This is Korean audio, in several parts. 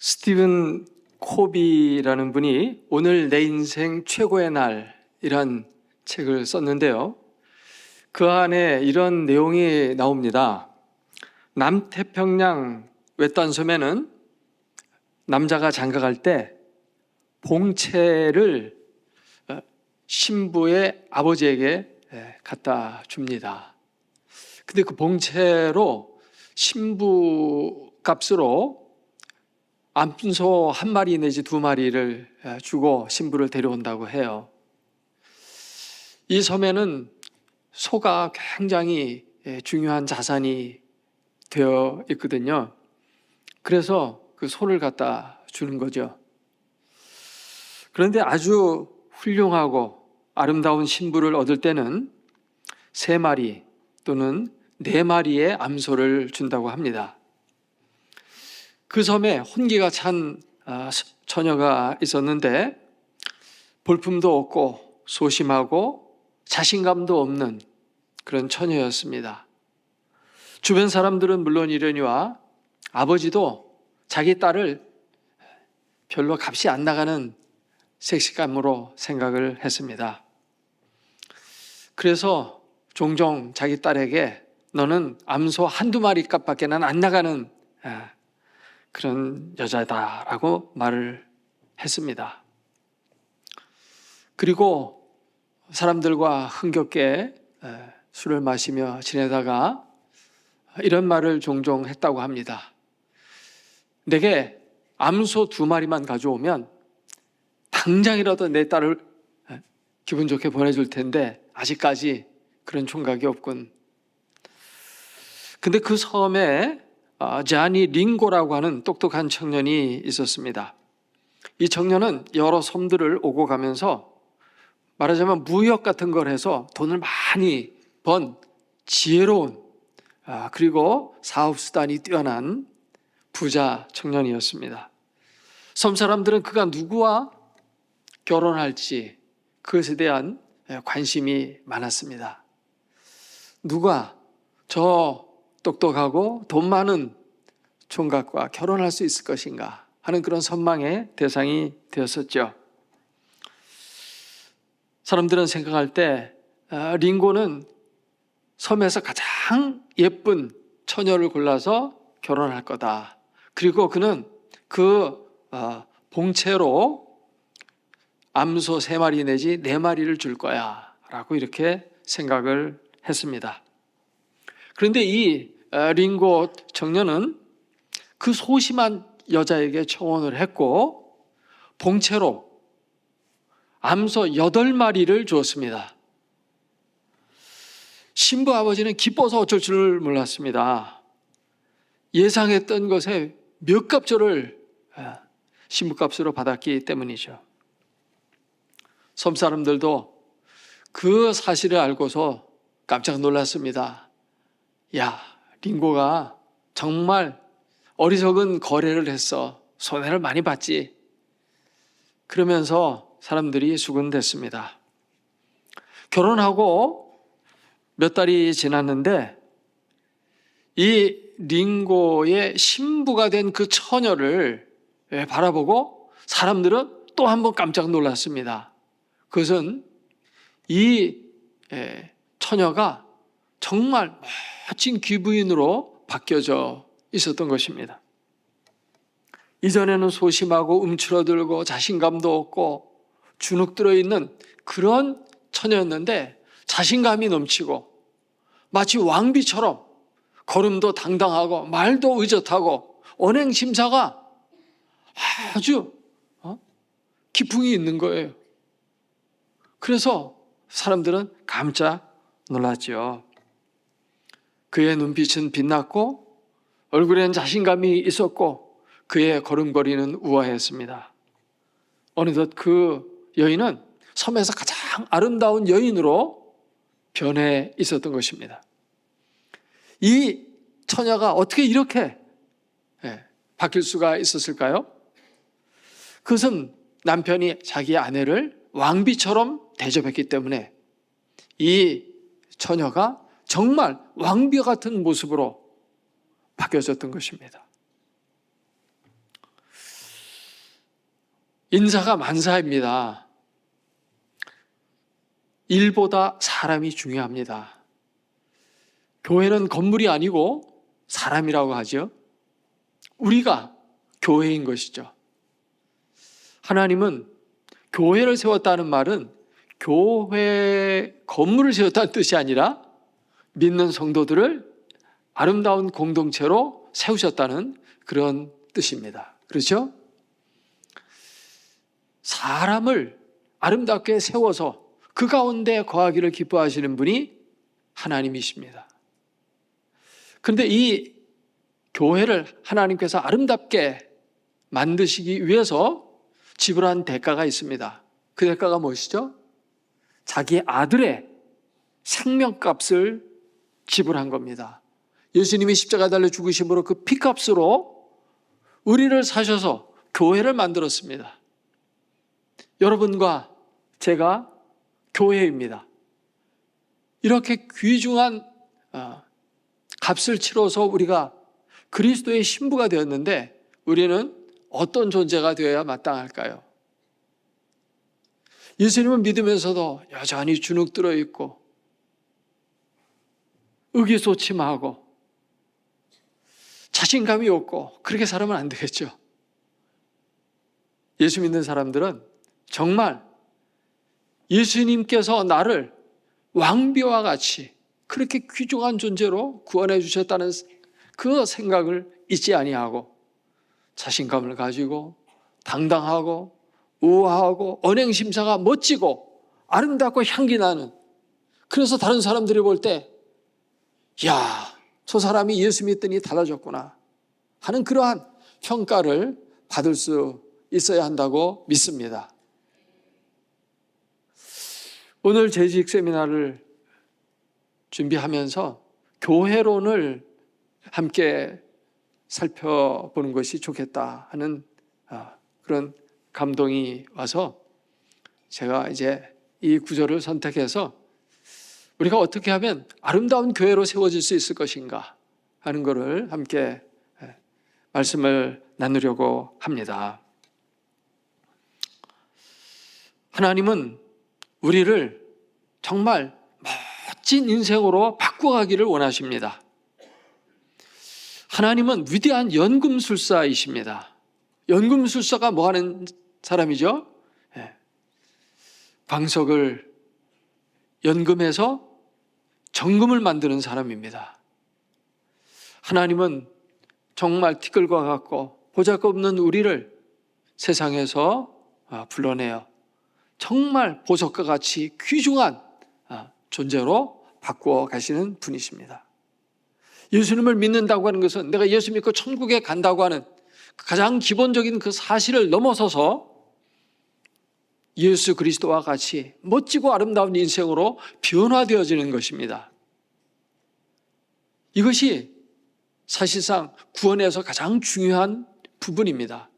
스티븐 코비라는 분이 오늘 내 인생 최고의 날이란 책을 썼는데요. 그 안에 이런 내용이 나옵니다. 남태평양 외딴 섬에는 남자가 장가갈 때 봉채를 신부의 아버지에게 갖다 줍니다. 근데 그 봉채로 신부 값으로 암소 한 마리 내지 두 마리를 주고 신부를 데려온다고 해요. 이 섬에는 소가 굉장히 중요한 자산이 되어 있거든요. 그래서 그 소를 갖다 주는 거죠. 그런데 아주 훌륭하고 아름다운 신부를 얻을 때는 3마리 또는 4마리의 암소를 준다고 합니다. 그 섬에 혼기가 찬 처녀가 있었는데 볼품도 없고 소심하고 자신감도 없는 그런 처녀였습니다. 주변 사람들은 물론 이러니와 아버지도 자기 딸을 별로 값이 안 나가는 섹시감으로 생각을 했습니다. 그래서 종종 자기 딸에게 너는 암소 한두 마리 값밖에 안 나가는 그런 여자다라고 말을 했습니다. 그리고 사람들과 흥겹게 술을 마시며 지내다가 이런 말을 종종 했다고 합니다. 내게 암소 2마리만 가져오면 당장이라도 내 딸을 기분 좋게 보내줄 텐데 아직까지 그런 총각이 없군. 근데 그 섬에 자니 링고라고 하는 똑똑한 청년이 있었습니다. 이 청년은 여러 섬들을 오고 가면서 말하자면 무역 같은 걸 해서 돈을 많이 번 지혜로운 그리고 사업수단이 뛰어난 부자 청년이었습니다. 섬 사람들은 그가 누구와 결혼할지 그것에 대한 관심이 많았습니다. 누가 저 똑똑하고 돈 많은 총각과 결혼할 수 있을 것인가 하는 그런 선망의 대상이 되었었죠. 사람들은 생각할 때 링고는 섬에서 가장 예쁜 처녀를 골라서 결혼할 거다. 그리고 그는 그 봉채로 암소 3마리 내지 4마리를 줄 거야 라고 이렇게 생각을 했습니다. 그런데 이 링고 청년은 그 소심한 여자에게 청혼을 했고 봉채로 암소 8마리를 주었습니다. 신부 아버지는 기뻐서 어쩔 줄 몰랐습니다. 예상했던 것에 몇 값조를 신부값으로 받았기 때문이죠. 섬 사람들도 그 사실을 알고서 깜짝 놀랐습니다. 야, 링고가 정말 어리석은 거래를 했어. 손해를 많이 봤지. 그러면서 사람들이 수군댔습니다. 결혼하고 몇 달이 지났는데 이 링고의 신부가 된 그 처녀를 바라보고 사람들은 또 한 번 깜짝 놀랐습니다. 그것은 이 처녀가 정말 멋진 귀부인으로 바뀌어져 있었던 것입니다. 이전에는 소심하고 움츠러들고 자신감도 없고 주눅 들어있는 그런 처녀였는데 자신감이 넘치고 마치 왕비처럼 걸음도 당당하고 말도 의젓하고 언행 심사가 아주 기풍이 있는 거예요. 그래서 사람들은 깜짝 놀랐죠. 그의 눈빛은 빛났고 얼굴에는 자신감이 있었고 그의 걸음걸이는 우아했습니다. 어느덧 그 여인은 섬에서 가장 아름다운 여인으로 변해 있었던 것입니다. 이 처녀가 어떻게 이렇게 바뀔 수가 있었을까요? 그것은 남편이 자기 아내를 왕비처럼 대접했기 때문에 이 처녀가 정말 왕비 같은 모습으로 바뀌어졌던 것입니다. 인사가 만사입니다. 일보다 사람이 중요합니다. 교회는 건물이 아니고 사람이라고 하죠. 우리가 교회인 것이죠. 하나님은 교회를 세웠다는 말은 교회 건물을 세웠다는 뜻이 아니라 믿는 성도들을 아름다운 공동체로 세우셨다는 그런 뜻입니다. 그렇죠? 사람을 아름답게 세워서 그 가운데 거하기를 기뻐하시는 분이 하나님이십니다. 그런데 이 교회를 하나님께서 아름답게 만드시기 위해서 지불한 대가가 있습니다. 그 대가가 무엇이죠? 자기 아들의 생명값을 지불한 겁니다. 예수님이 십자가 달려 죽으심으로 그 피값으로 우리를 사셔서 교회를 만들었습니다. 여러분과 제가 교회입니다. 이렇게 귀중한 값을 치러서 우리가 그리스도의 신부가 되었는데 우리는 어떤 존재가 되어야 마땅할까요? 예수님을 믿으면서도 여전히 주눅 들어 있고 의기소침하고 자신감이 없고 그렇게 살면 안 되겠죠. 예수 믿는 사람들은 정말 예수님께서 나를 왕비와 같이 그렇게 귀중한 존재로 구원해 주셨다는 그 생각을 잊지 아니하고 자신감을 가지고 당당하고 우아하고 언행심사가 멋지고 아름답고 향기 나는, 그래서 다른 사람들이 볼 때 야, 저 사람이 예수 믿더니 달라졌구나 하는 그러한 평가를 받을 수 있어야 한다고 믿습니다. 오늘 재직 세미나를 준비하면서 교회론을 함께 살펴보는 것이 좋겠다 하는 그런 감동이 와서 제가 이제 이 구절을 선택해서 우리가 어떻게 하면 아름다운 교회로 세워질 수 있을 것인가 하는 것을 함께 말씀을 나누려고 합니다. 하나님은 우리를 정말 멋진 인생으로 바꿔가기를 원하십니다. 하나님은 위대한 연금술사이십니다. 연금술사가 뭐 하는 사람이죠? 광석을 연금해서 정금을 만드는 사람입니다. 하나님은 정말 티끌과 같고 보잘것없는 우리를 세상에서 불러내어 정말 보석과 같이 귀중한 존재로 바꾸어 가시는 분이십니다. 예수님을 믿는다고 하는 것은 내가 예수 믿고 천국에 간다고 하는 가장 기본적인 그 사실을 넘어서서 예수 그리스도와 같이 멋지고 아름다운 인생으로 변화되어지는 것입니다. 이것이 사실상 구원에서 가장 중요한 부분입니다.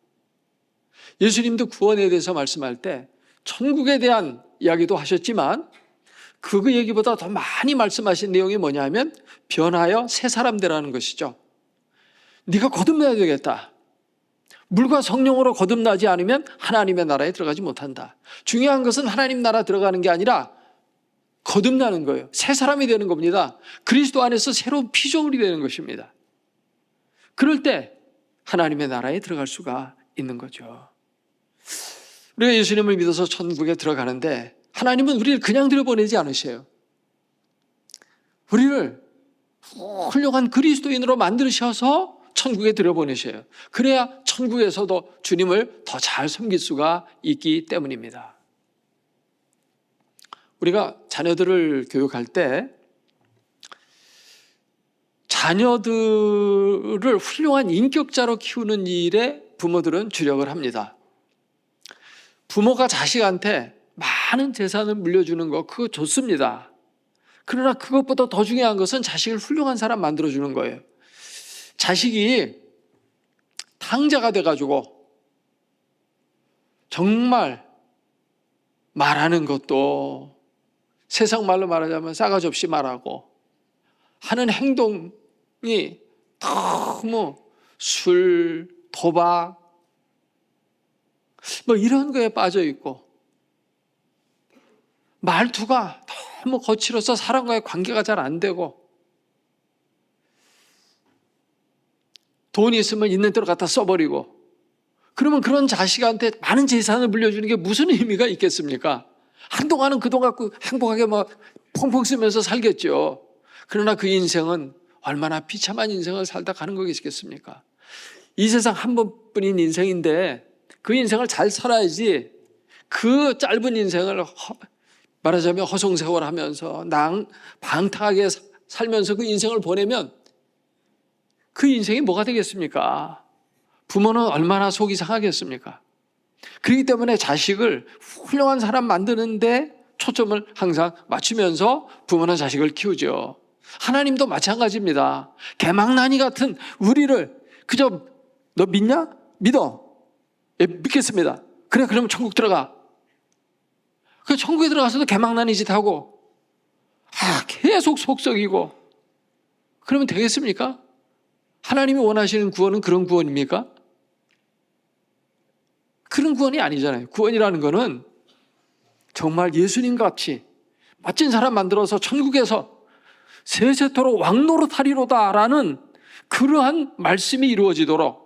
예수님도 구원에 대해서 말씀할 때 천국에 대한 이야기도 하셨지만 그 얘기보다 더 많이 말씀하신 내용이 뭐냐면 변하여 새 사람 되라는 것이죠. 네가 거듭나야 되겠다. 물과 성령으로 거듭나지 않으면 하나님의 나라에 들어가지 못한다. 중요한 것은 하나님 나라 들어가는 게 아니라 거듭나는 거예요. 새 사람이 되는 겁니다. 그리스도 안에서 새로운 피조물이 되는 것입니다. 그럴 때 하나님의 나라에 들어갈 수가 있는 거죠. 우리가 예수님을 믿어서 천국에 들어가는데 하나님은 우리를 그냥 들여보내지 않으셔요. 우리를 훌륭한 그리스도인으로 만드셔서 천국에 들여보내셔요. 그래야 천국에서도 주님을 더 잘 섬길 수가 있기 때문입니다. 우리가 자녀들을 교육할 때 자녀들을 훌륭한 인격자로 키우는 일에 부모들은 주력을 합니다. 부모가 자식한테 많은 재산을 물려주는 거 그거 좋습니다. 그러나 그것보다 더 중요한 것은 자식을 훌륭한 사람 만들어주는 거예요. 자식이 탕자가 돼가지고 정말 말하는 것도 세상 말로 말하자면 싸가지 없이 말하고 하는 행동이 너무 술, 도박, 뭐 이런 거에 빠져 있고, 말투가 너무 거칠어서 사람과의 관계가 잘 안 되고, 돈이 있으면 있는 대로 갖다 써버리고, 그러면 그런 자식한테 많은 재산을 물려주는 게 무슨 의미가 있겠습니까? 한동안은 그 돈 갖고 행복하게 뭐 펑펑 쓰면서 살겠죠. 그러나 그 인생은 얼마나 비참한 인생을 살다 가는 거겠습니까? 이 세상 한 번뿐인 인생인데 그 인생을 잘 살아야지, 그 짧은 인생을 말하자면 허송세월하면서 방탕하게 살면서 그 인생을 보내면 그 인생이 뭐가 되겠습니까? 부모는 얼마나 속이 상하겠습니까? 그렇기 때문에 자식을 훌륭한 사람 만드는데 초점을 항상 맞추면서 부모는 자식을 키우죠. 하나님도 마찬가지입니다. 개망나니 같은 우리를 그저 너 믿냐? 믿어. 예, 믿겠습니다. 그래, 그러면 천국 들어가. 그 천국에 들어가서도 개망나니 짓 하고 계속 속썩이고 그러면 되겠습니까? 하나님이 원하시는 구원은 그런 구원입니까? 그런 구원이 아니잖아요. 구원이라는 거는 정말 예수님 같이 멋진 사람 만들어서 천국에서 세세토록 왕노릇하리로다라는 그러한 말씀이 이루어지도록,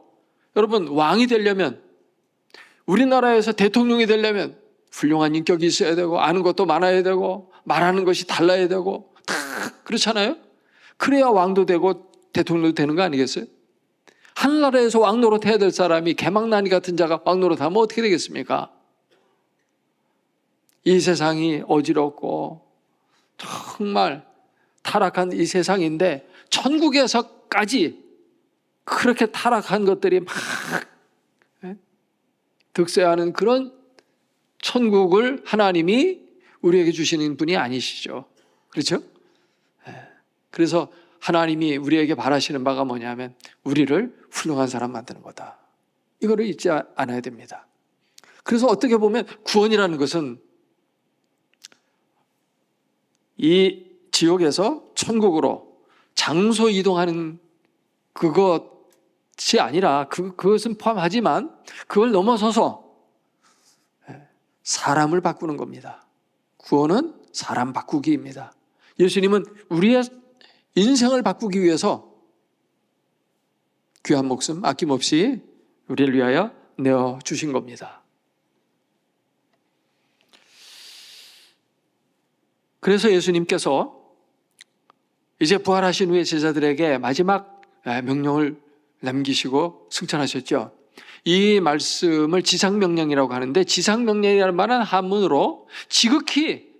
여러분, 왕이 되려면, 우리나라에서 대통령이 되려면 훌륭한 인격이 있어야 되고, 아는 것도 많아야 되고, 말하는 것이 달라야 되고, 다 그렇잖아요? 그래야 왕도 되고 대통령도 되는 거 아니겠어요? 하늘나라에서 왕노릇 해야 될 사람이 개망나니 같은 자가 왕노릇 하면 어떻게 되겠습니까? 이 세상이 어지럽고 정말 타락한 이 세상인데 천국에서까지 그렇게 타락한 것들이 막 득세하는 그런 천국을 하나님이 우리에게 주시는 분이 아니시죠. 그렇죠? 그래서 하나님이 우리에게 바라시는 바가 뭐냐면 우리를 훌륭한 사람 만드는 거다. 이거를 잊지 않아야 됩니다. 그래서 어떻게 보면 구원이라는 것은 이 지옥에서 천국으로 장소 이동하는 그것이 아니라 그것은 포함하지만 그걸 넘어서서 사람을 바꾸는 겁니다. 구원은 사람 바꾸기입니다. 예수님은 우리의 인생을 바꾸기 위해서 귀한 목숨 아낌없이 우리를 위하여 내어주신 겁니다. 그래서 예수님께서 이제 부활하신 후에 제자들에게 마지막 명령을 남기시고 승천하셨죠. 이 말씀을 지상명령이라고 하는데, 지상명령이라는 말은 한문으로 지극히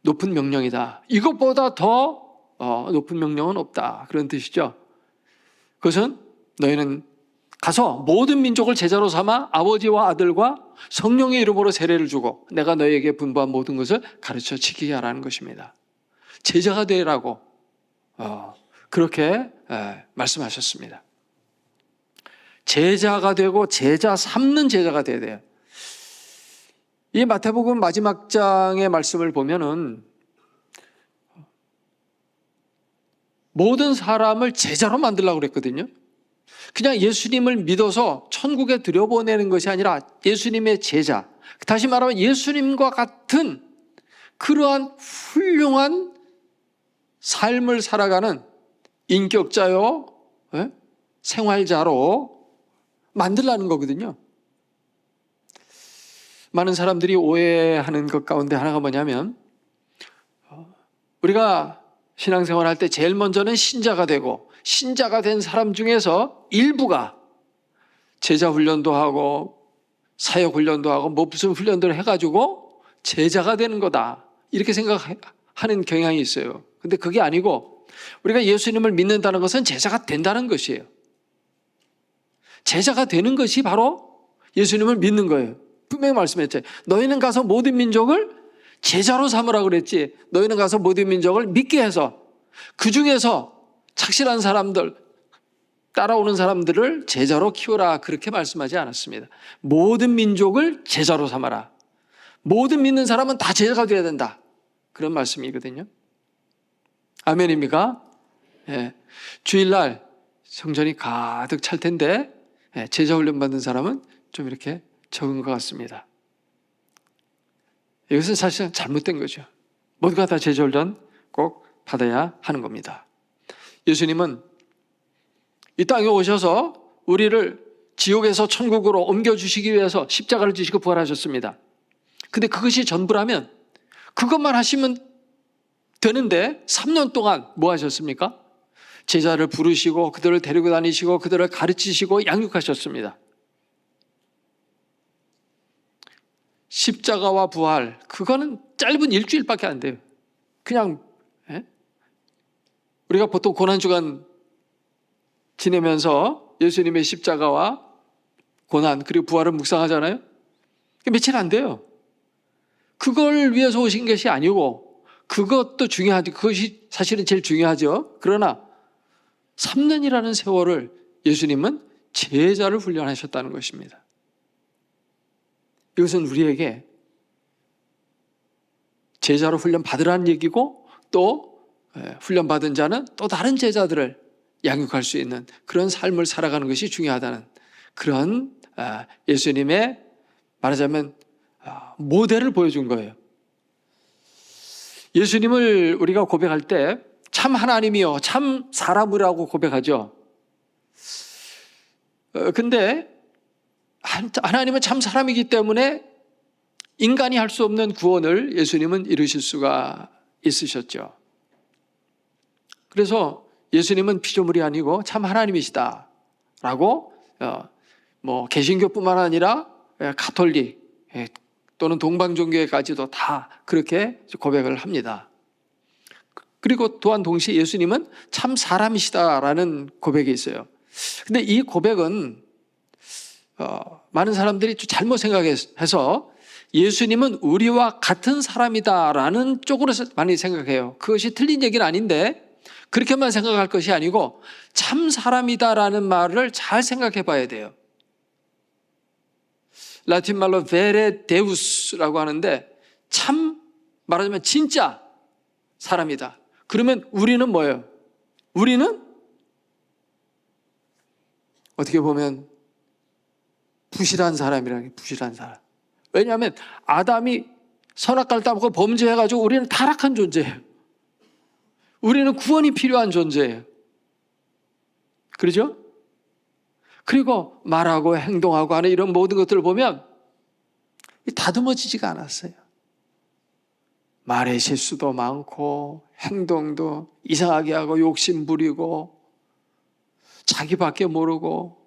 높은 명령이다. 이것보다 더 높은 명령은 없다. 그런 뜻이죠. 그것은 너희는 가서 모든 민족을 제자로 삼아 아버지와 아들과 성령의 이름으로 세례를 주고 내가 너희에게 분부한 모든 것을 가르쳐 지키게 하라는 것입니다. 제자가 되라고 그렇게 말씀하셨습니다. 제자가 되고 제자 삼는 제자가 돼야 돼요. 이 마태복음 마지막 장의 말씀을 보면은 모든 사람을 제자로 만들려고 그랬거든요. 그냥 예수님을 믿어서 천국에 들여보내는 것이 아니라 예수님의 제자, 다시 말하면 예수님과 같은 그러한 훌륭한 삶을 살아가는 인격자요, 생활자로 만들라는 거거든요. 많은 사람들이 오해하는 것 가운데 하나가 뭐냐면, 우리가 신앙생활 할 때 제일 먼저는 신자가 되고, 신자가 된 사람 중에서 일부가 제자 훈련도 하고 사역 훈련도 하고 뭐 무슨 훈련들을 해가지고 제자가 되는 거다, 이렇게 생각하는 경향이 있어요. 근데 그게 아니고 우리가 예수님을 믿는다는 것은 제자가 된다는 것이에요. 제자가 되는 것이 바로 예수님을 믿는 거예요. 분명히 말씀했죠. 너희는 가서 모든 민족을 제자로 삼으라고 그랬지, 너희는 가서 모든 민족을 믿게 해서 그 중에서 착실한 사람들, 따라오는 사람들을 제자로 키우라, 그렇게 말씀하지 않았습니다. 모든 민족을 제자로 삼아라. 모든 믿는 사람은 다 제자가 되어야 된다, 그런 말씀이거든요. 아멘입니까? 예. 주일날 성전이 가득 찰 텐데 제자 훈련 받는 사람은 좀 이렇게 적은 것 같습니다. 이것은 사실은 잘못된 거죠. 모두가 다 제절전 꼭 받아야 하는 겁니다. 예수님은 이 땅에 오셔서 우리를 지옥에서 천국으로 옮겨주시기 위해서 십자가를 지시고 부활하셨습니다. 근데 그것이 전부라면 그것만 하시면 되는데 3년 동안 뭐 하셨습니까? 제자를 부르시고 그들을 데리고 다니시고 그들을 가르치시고 양육하셨습니다. 십자가와 부활, 그거는 짧은 일주일밖에 안 돼요. 그냥 우리가 보통 고난주간 지내면서 예수님의 십자가와 고난 그리고 부활을 묵상하잖아요. 며칠 안 돼요. 그걸 위해서 오신 것이 아니고 그것도 중요하죠. 그것이 사실은 제일 중요하죠. 그러나 3년이라는 세월을 예수님은 제자를 훈련하셨다는 것입니다. 이것은 우리에게 제자로 훈련 받으라는 얘기고 또 훈련받은 자는 또 다른 제자들을 양육할 수 있는 그런 삶을 살아가는 것이 중요하다는 그런 예수님의 말하자면 모델을 보여준 거예요. 예수님을 우리가 고백할 때 참 하나님이요 참 사람이라고 고백하죠. 근데 하나님은 참 사람이기 때문에 인간이 할 수 없는 구원을 예수님은 이루실 수가 있으셨죠. 그래서 예수님은 피조물이 아니고 참 하나님이시다라고 개신교뿐만 아니라 가톨릭 또는 동방종교에까지도 다 그렇게 고백을 합니다. 그리고 또한 동시에 예수님은 참 사람이시다라는 고백이 있어요. 근데 이 고백은 많은 사람들이 잘못 생각해서 예수님은 우리와 같은 사람이다라는 쪽으로 많이 생각해요. 그것이 틀린 얘기는 아닌데 그렇게만 생각할 것이 아니고 참 사람이다라는 말을 잘 생각해 봐야 돼요. 라틴 말로 베레 데우스라고 하는데 참 말하자면 진짜 사람이다. 그러면 우리는 뭐예요? 우리는 어떻게 보면 부실한 사람이라는 게 부실한 사람. 왜냐하면 아담이 선악과를 따먹고 범죄해가지고 우리는 타락한 존재예요. 우리는 구원이 필요한 존재예요. 그렇죠? 그리고 말하고 행동하고 하는 이런 모든 것들을 보면 다듬어지지가 않았어요. 말의 실수도 많고 행동도 이상하게 하고 욕심 부리고 자기밖에 모르고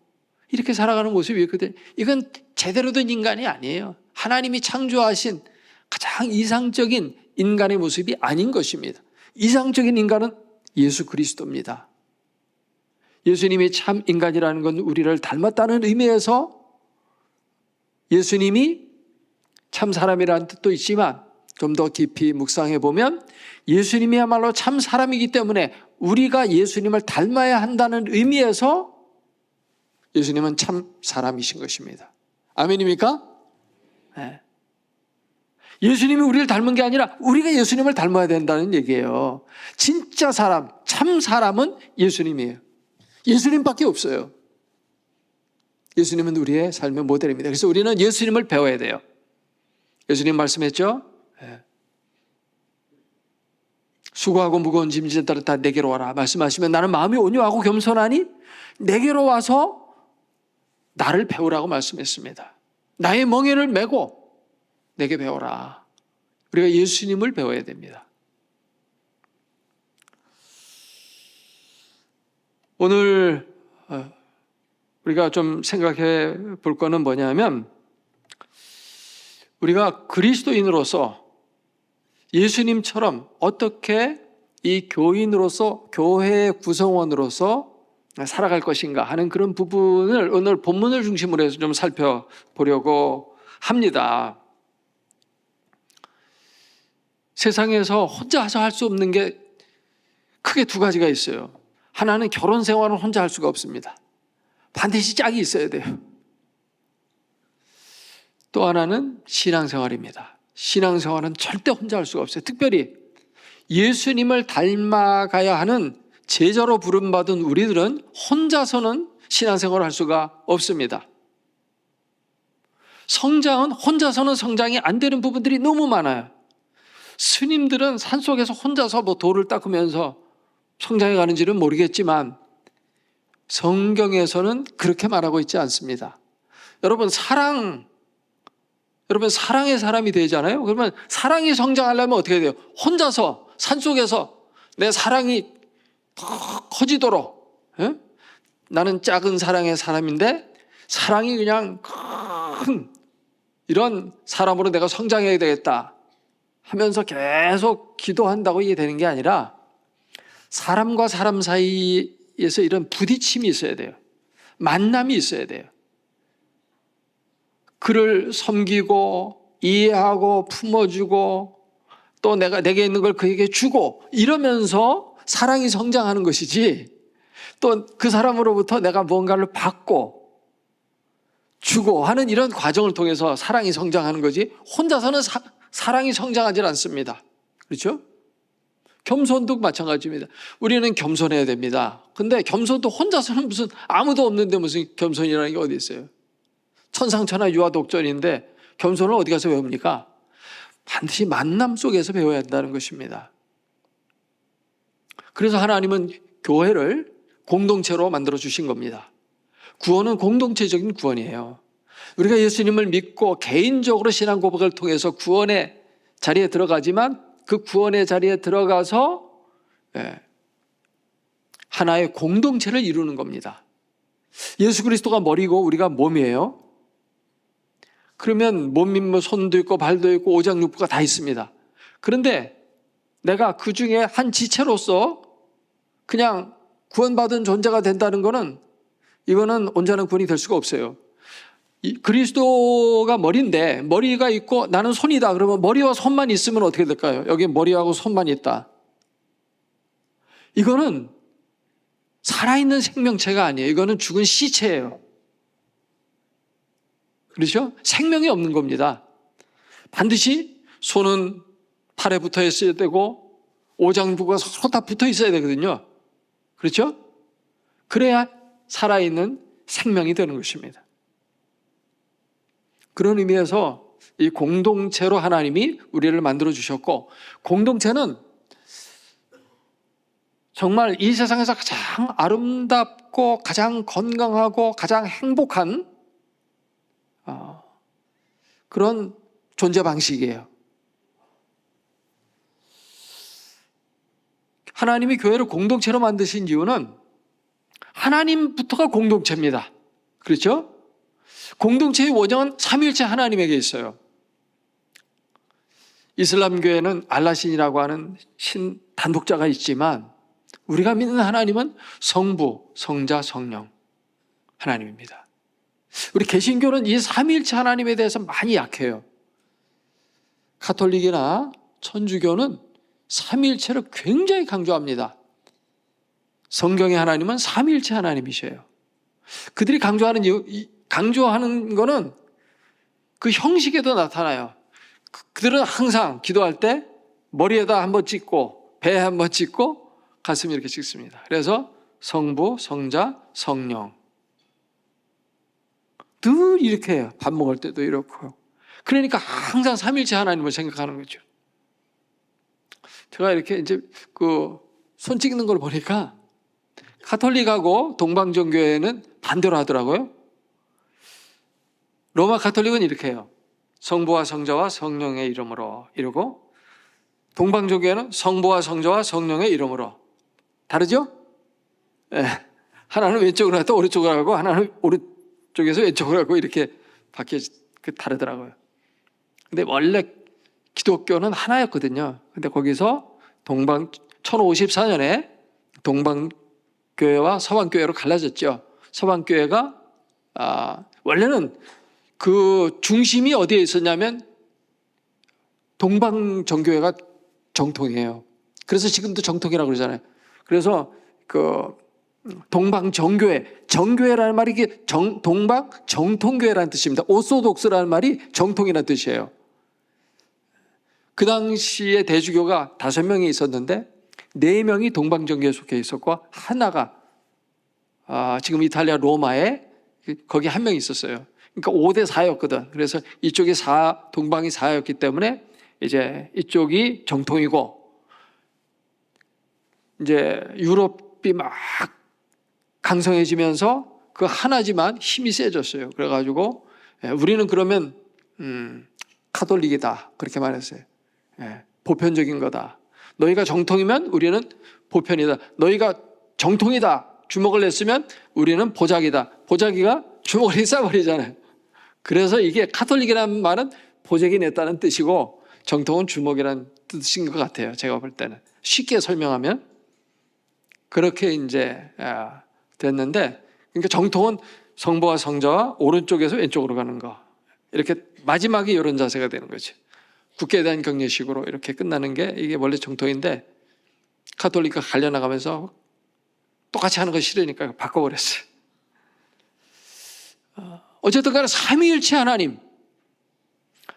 이렇게 살아가는 모습이 있거든요. 이건 제대로 된 인간이 아니에요. 하나님이 창조하신 가장 이상적인 인간의 모습이 아닌 것입니다. 이상적인 인간은 예수 그리스도입니다. 예수님이 참 인간이라는 건 우리를 닮았다는 의미에서 예수님이 참 사람이라는 뜻도 있지만 좀 더 깊이 묵상해 보면 예수님이야말로 참 사람이기 때문에 우리가 예수님을 닮아야 한다는 의미에서 예수님은 참 사람이신 것입니다. 아멘입니까? 네. 예수님이 우리를 닮은 게 아니라 우리가 예수님을 닮아야 된다는 얘기예요. 진짜 사람, 참 사람은 예수님이에요. 예수님밖에 없어요. 예수님은 우리의 삶의 모델입니다. 그래서 우리는 예수님을 배워야 돼요. 예수님 말씀했죠? 수고하고 무거운 짐진 자들 다 내게로 와라 말씀하시면 나는 마음이 온유하고 겸손하니 내게로 와서 나를 배우라고 말씀했습니다. 나의 멍에를 메고 내게 배워라. 우리가 예수님을 배워야 됩니다. 오늘 우리가 좀 생각해 볼 거는 뭐냐면 우리가 그리스도인으로서 예수님처럼 어떻게 이 교인으로서 교회의 구성원으로서 살아갈 것인가 하는 그런 부분을 오늘 본문을 중심으로 해서 좀 살펴보려고 합니다. 세상에서 혼자서 할 수 없는 게 크게 두 가지가 있어요. 하나는 결혼 생활은 혼자 할 수가 없습니다. 반드시 짝이 있어야 돼요. 또 하나는 신앙생활입니다. 신앙생활은 절대 혼자 할 수가 없어요. 특별히 예수님을 닮아가야 하는 제자로 부름받은 우리들은 혼자서는 신앙생활을 할 수가 없습니다. 성장은 혼자서는 성장이 안 되는 부분들이 너무 많아요. 스님들은 산속에서 혼자서 뭐 돌을 닦으면서 성장해 가는지는 모르겠지만 성경에서는 그렇게 말하고 있지 않습니다. 여러분 사랑의 사람이 되잖아요. 그러면 사랑이 성장하려면 어떻게 돼요? 혼자서 산속에서 내 사랑이 더 커지도록, 예? 나는 작은 사랑의 사람인데 사랑이 그냥 큰 이런 사람으로 내가 성장해야 되겠다 하면서 계속 기도한다고 이게 되는 게 아니라 사람과 사람 사이에서 이런 부딪힘이 있어야 돼요. 만남이 있어야 돼요. 그를 섬기고 이해하고 품어주고 또 내게 있는 걸 그에게 주고 이러면서 사랑이 성장하는 것이지, 또 그 사람으로부터 내가 무언가를 받고 주고 하는 이런 과정을 통해서 사랑이 성장하는 거지, 혼자서는 사랑이 성장하지 않습니다. 그렇죠? 겸손도 마찬가지입니다. 우리는 겸손해야 됩니다. 근데 겸손도 혼자서는 무슨 아무도 없는데 무슨 겸손이라는 게 어디 있어요? 천상천하 유아독존인데 겸손을 어디 가서 배웁니까? 반드시 만남 속에서 배워야 한다는 것입니다. 그래서 하나님은 교회를 공동체로 만들어 주신 겁니다. 구원은 공동체적인 구원이에요. 우리가 예수님을 믿고 개인적으로 신앙 고백을 통해서 구원의 자리에 들어가지만 그 구원의 자리에 들어가서 하나의 공동체를 이루는 겁니다. 예수 그리스도가 머리고 우리가 몸이에요. 그러면 몸이 뭐 손도 있고 발도 있고 오장육부가 다 있습니다. 그런데 내가 그 중에 한 지체로서 그냥 구원받은 존재가 된다는 것은 이거는 온전한 구원이 될 수가 없어요. 그리스도가 머리인데 머리가 있고 나는 손이다. 그러면 머리와 손만 있으면 어떻게 될까요? 여기 머리하고 손만 있다. 이거는 살아있는 생명체가 아니에요. 이거는 죽은 시체예요. 그렇죠? 생명이 없는 겁니다. 반드시 손은 팔에 붙어 있어야 되고 오장부가 서로 다 붙어 있어야 되거든요. 그렇죠? 그래야 살아있는 생명이 되는 것입니다. 그런 의미에서 이 공동체로 하나님이 우리를 만들어 주셨고, 공동체는 정말 이 세상에서 가장 아름답고 가장 건강하고 가장 행복한 그런 존재 방식이에요. 하나님이 교회를 공동체로 만드신 이유는 하나님부터가 공동체입니다. 그렇죠? 공동체의 원형은 삼위일체 하나님에게 있어요. 이슬람 교회는 알라신이라고 하는 신 단독자가 있지만 우리가 믿는 하나님은 성부, 성자, 성령 하나님입니다. 우리 개신교는 이 삼위일체 하나님에 대해서 많이 약해요. 가톨릭이나 천주교는 삼위일체를 굉장히 강조합니다. 성경의 하나님은 삼위일체 하나님이셔요. 그들이 강조하는 거는 그 형식에도 나타나요. 그들은 항상 기도할 때 머리에다 한번 찍고 배에 한번 찍고 가슴에 이렇게 찍습니다. 그래서 성부, 성자, 성령 늘 이렇게 해요. 밥 먹을 때도 이렇고. 그러니까 항상 삼위일체 하나님을 생각하는 거죠. 제가 이렇게 이제 손 찍는 걸 보니까 가톨릭하고 동방정교회는 반대로 하더라고요. 로마 가톨릭은 이렇게 해요. 성부와 성자와 성령의 이름으로 이러고, 동방정교회는 성부와 성자와 성령의 이름으로. 다르죠? 네. 하나는 왼쪽으로 하고 오른쪽으로 하고 하나는 오른쪽에서 왼쪽으로 하고 이렇게 다르더라고요. 근데 원래 기독교는 하나였거든요. 근데 거기서 1054년에 동방교회와 서방교회로 갈라졌죠. 서방교회가 원래는 그 중심이 어디에 있었냐면 동방정교회가 정통이에요. 그래서 지금도 정통이라고 그러잖아요. 그래서 동방정교회, 정교회라는 말이 이게 동방 정통교회라는 뜻입니다. 오소독스라는 말이 정통이라는 뜻이에요. 그 당시에 대주교가 5명이 있었는데 4명이 동방정교회에 속해 있었고 하나가 지금 이탈리아 로마에 거기 한 명이 있었어요. 그러니까 5대 4였거든. 그래서 이쪽이 동방이 4였기 때문에 이제 이쪽이 정통이고, 이제 유럽이 막 강성해지면서 그 하나지만 힘이 세졌어요. 그래가지고 우리는 그러면 카톨릭이다 그렇게 말했어요. 보편적인 거다. 너희가 정통이면 우리는 보편이다. 너희가 정통이다 주먹을 냈으면 우리는 보자기다. 보자기가 주먹을 쏴버리잖아요. 그래서 이게 카톨릭이라는 말은 보자기 냈다는 뜻이고 정통은 주먹이라는 뜻인 것 같아요. 제가 볼 때는 쉽게 설명하면 그렇게 이제 됐는데, 그러니까 정통은 성부와 성자와 오른쪽에서 왼쪽으로 가는 거, 이렇게 마지막에 이런 자세가 되는 거죠. 국회에 대한 격려식으로 이렇게 끝나는 게 이게 원래 정통인데 카톨릭과 갈려나가면서 똑같이 하는 거 싫으니까 바꿔버렸어요. 어쨌든 간에 삼위일체 하나님,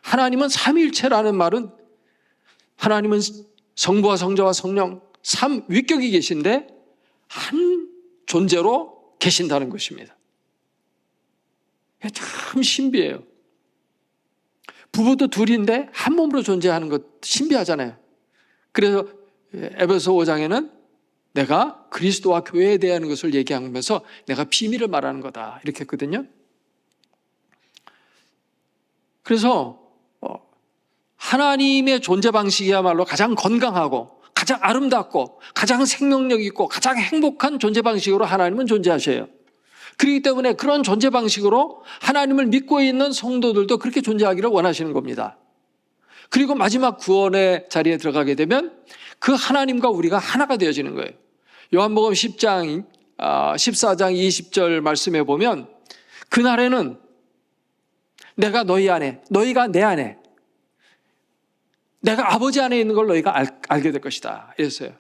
하나님은 삼위일체라는 말은 하나님은 성부와 성자와 성령 삼위격이 계신데 한 존재로 계신다는 것입니다. 참 신비해요. 부부도 둘인데 한 몸으로 존재하는 것 신비하잖아요. 그래서 에베소 5장에는 내가 그리스도와 교회에 대한 것을 얘기하면서 내가 비밀을 말하는 거다 이렇게 했거든요. 그래서 하나님의 존재 방식이야말로 가장 건강하고 가장 아름답고 가장 생명력 있고 가장 행복한 존재 방식으로 하나님은 존재하셔요. 그렇기 때문에 그런 존재 방식으로 하나님을 믿고 있는 성도들도 그렇게 존재하기를 원하시는 겁니다. 그리고 마지막 구원의 자리에 들어가게 되면 그 하나님과 우리가 하나가 되어지는 거예요. 요한복음 10장 14장 20절 말씀에 보면 그날에는 내가 너희 안에, 너희가 내 안에, 내가 아버지 안에 있는 걸 너희가 알게 될 것이다 이랬어요.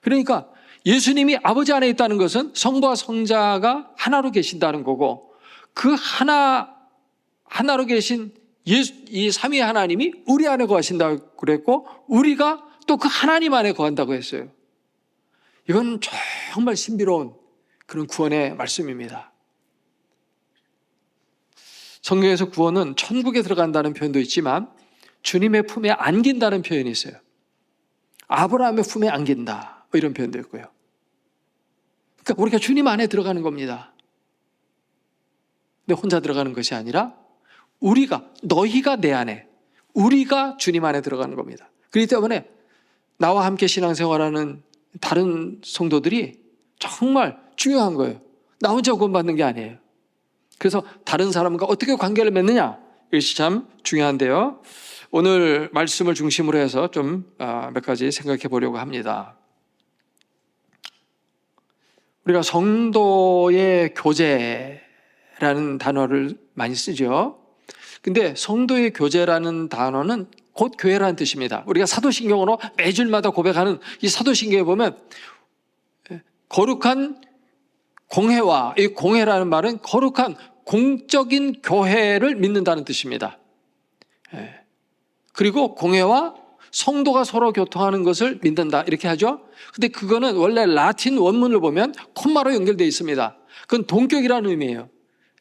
그러니까 예수님이 아버지 안에 있다는 것은 성부와 성자가 하나로 계신다는 거고, 그 하나로 계신 이 삼위 하나님이 우리 안에 거하신다고 그랬고 우리가 또 그 하나님 안에 거한다고 했어요. 이건 정말 신비로운 그런 구원의 말씀입니다. 성경에서 구원은 천국에 들어간다는 표현도 있지만 주님의 품에 안긴다는 표현이 있어요. 아브라함의 품에 안긴다 이런 표현도 있고요. 그러니까 우리가 주님 안에 들어가는 겁니다. 근데 혼자 들어가는 것이 아니라 우리가, 너희가 내 안에, 우리가 주님 안에 들어가는 겁니다. 그렇기 때문에 나와 함께 신앙생활하는 다른 성도들이 정말 중요한 거예요. 나 혼자 구원받는 게 아니에요. 그래서 다른 사람과 어떻게 관계를 맺느냐, 이것이 참 중요한데요. 오늘 말씀을 중심으로 해서 좀 몇 가지 생각해 보려고 합니다. 우리가 성도의 교제라는 단어를 많이 쓰죠. 근데 성도의 교제라는 단어는 곧 교회라는 뜻입니다. 우리가 사도신경으로 매주마다 고백하는 이 사도신경에 보면 거룩한 공회와, 이 공회라는 말은 거룩한 공적인 교회를 믿는다는 뜻입니다. 그리고 공회와 성도가 서로 교통하는 것을 믿는다 이렇게 하죠. 근데 그거는 원래 라틴 원문을 보면 콤마로 연결되어 있습니다. 그건 동격이라는 의미예요.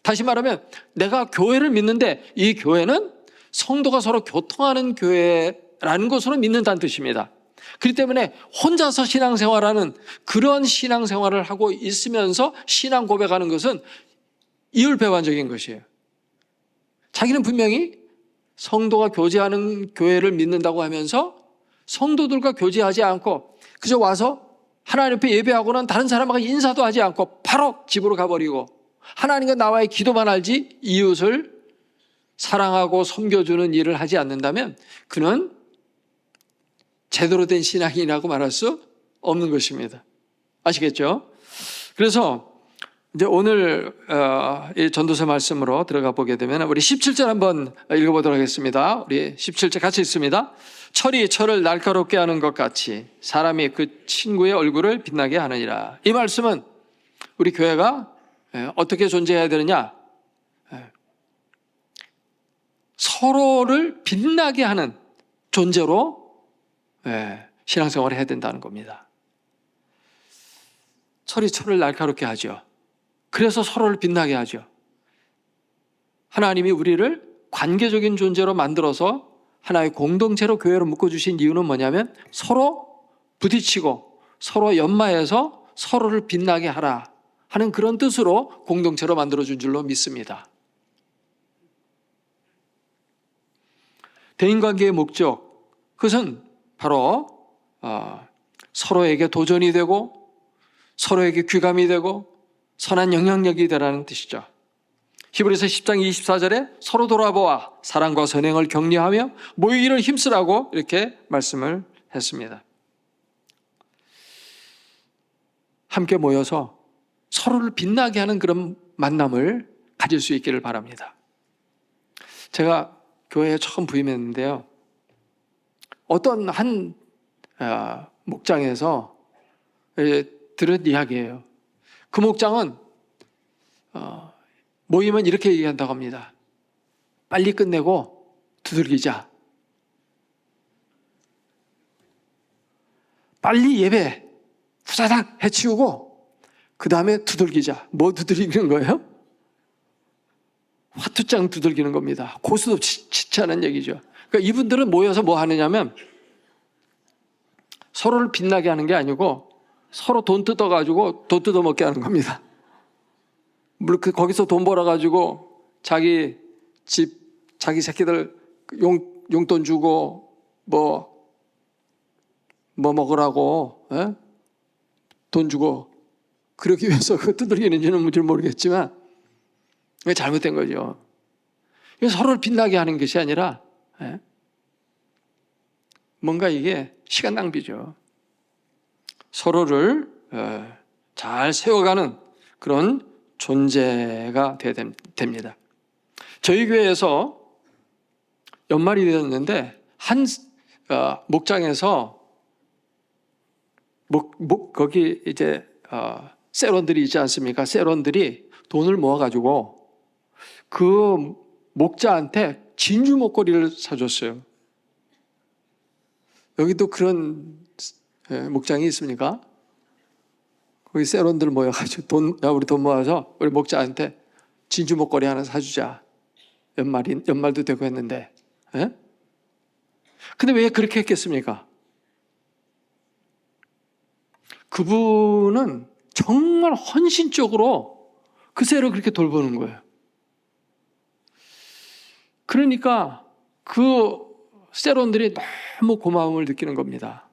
다시 말하면 내가 교회를 믿는데 이 교회는 성도가 서로 교통하는 교회라는 것으로 믿는다는 뜻입니다. 그렇기 때문에 혼자서 신앙생활하는 그런 신앙생활을 하고 있으면서 신앙 고백하는 것은 이율배반적인 것이에요. 자기는 분명히 성도가 교제하는 교회를 믿는다고 하면서 성도들과 교제하지 않고 그저 와서 하나님 앞에 예배하고는 다른 사람하고 인사도 하지 않고 바로 집으로 가버리고 하나님과 나와의 기도만 알지 이웃을 사랑하고 섬겨주는 일을 하지 않는다면 그는 제대로 된 신앙인이라고 말할 수 없는 것입니다. 아시겠죠? 그래서 이제 오늘 이 전도서 말씀으로 들어가 보게 되면 우리 17절 한번 읽어보도록 하겠습니다. 우리 17절 같이 읽습니다. 철이 철을 날카롭게 하는 것 같이 사람이 그 친구의 얼굴을 빛나게 하느니라. 이 말씀은 우리 교회가 어떻게 존재해야 되느냐? 서로를 빛나게 하는 존재로 신앙생활을 해야 된다는 겁니다. 철이 철을 날카롭게 하죠. 그래서 서로를 빛나게 하죠. 하나님이 우리를 관계적인 존재로 만들어서 하나의 공동체로 교회로 묶어주신 이유는 뭐냐면 서로 부딪히고 서로 연마해서 서로를 빛나게 하라 하는 그런 뜻으로 공동체로 만들어준 줄로 믿습니다. 대인관계의 목적, 그것은 바로 서로에게 도전이 되고 서로에게 귀감이 되고 선한 영향력이 되라는 뜻이죠. 히브리서 10장 24절에 서로 돌아보아 사랑과 선행을 격려하며 모이기를 힘쓰라고 이렇게 말씀을 했습니다. 함께 모여서 서로를 빛나게 하는 그런 만남을 가질 수 있기를 바랍니다. 제가 교회에 처음 부임했는데요. 어떤 한 목장에서 들은 이야기예요. 그 목장은 모이면 이렇게 얘기한다고 합니다. 빨리 끝내고 두들기자. 빨리 예배 후다닥 해치우고 그 다음에 두들기자. 뭐 두들기는 거예요? 화투장 두들기는 겁니다. 고스톱 치자는 얘기죠. 그러니까 이분들은 모여서 뭐 하느냐면 서로를 빛나게 하는 게 아니고 서로 돈 뜯어가지고 돈 뜯어먹게 하는 겁니다. 물론 거기서 돈 벌어가지고 자기 집, 자기 새끼들 용돈 주고 뭐 먹으라고 돈 주고 그러기 위해서 그 두들기는지는 뭔지 모르겠지만 이게 잘못된 거죠. 이게 서로를 빛나게 하는 것이 아니라 뭔가 이게 시간 낭비죠. 서로를 잘 세워가는 그런 존재가 되어야 됩니다. 저희 교회에서 연말이 되었는데 한 목장에서 거기 이제 세론들이 있지 않습니까? 세론들이 돈을 모아가지고 그 목자한테 진주 목걸이를 사줬어요. 여기도 그런 목장이 있습니까? 거기 세론들 모여가지고 우리 돈 모아서 우리 목자한테 진주 목걸이 하나 사주자. 연말도 되고 했는데. 근데 왜 그렇게 했겠습니까? 그분은 정말 헌신적으로 그 세를 그렇게 돌보는 거예요. 그러니까 그 세론들이 너무 고마움을 느끼는 겁니다.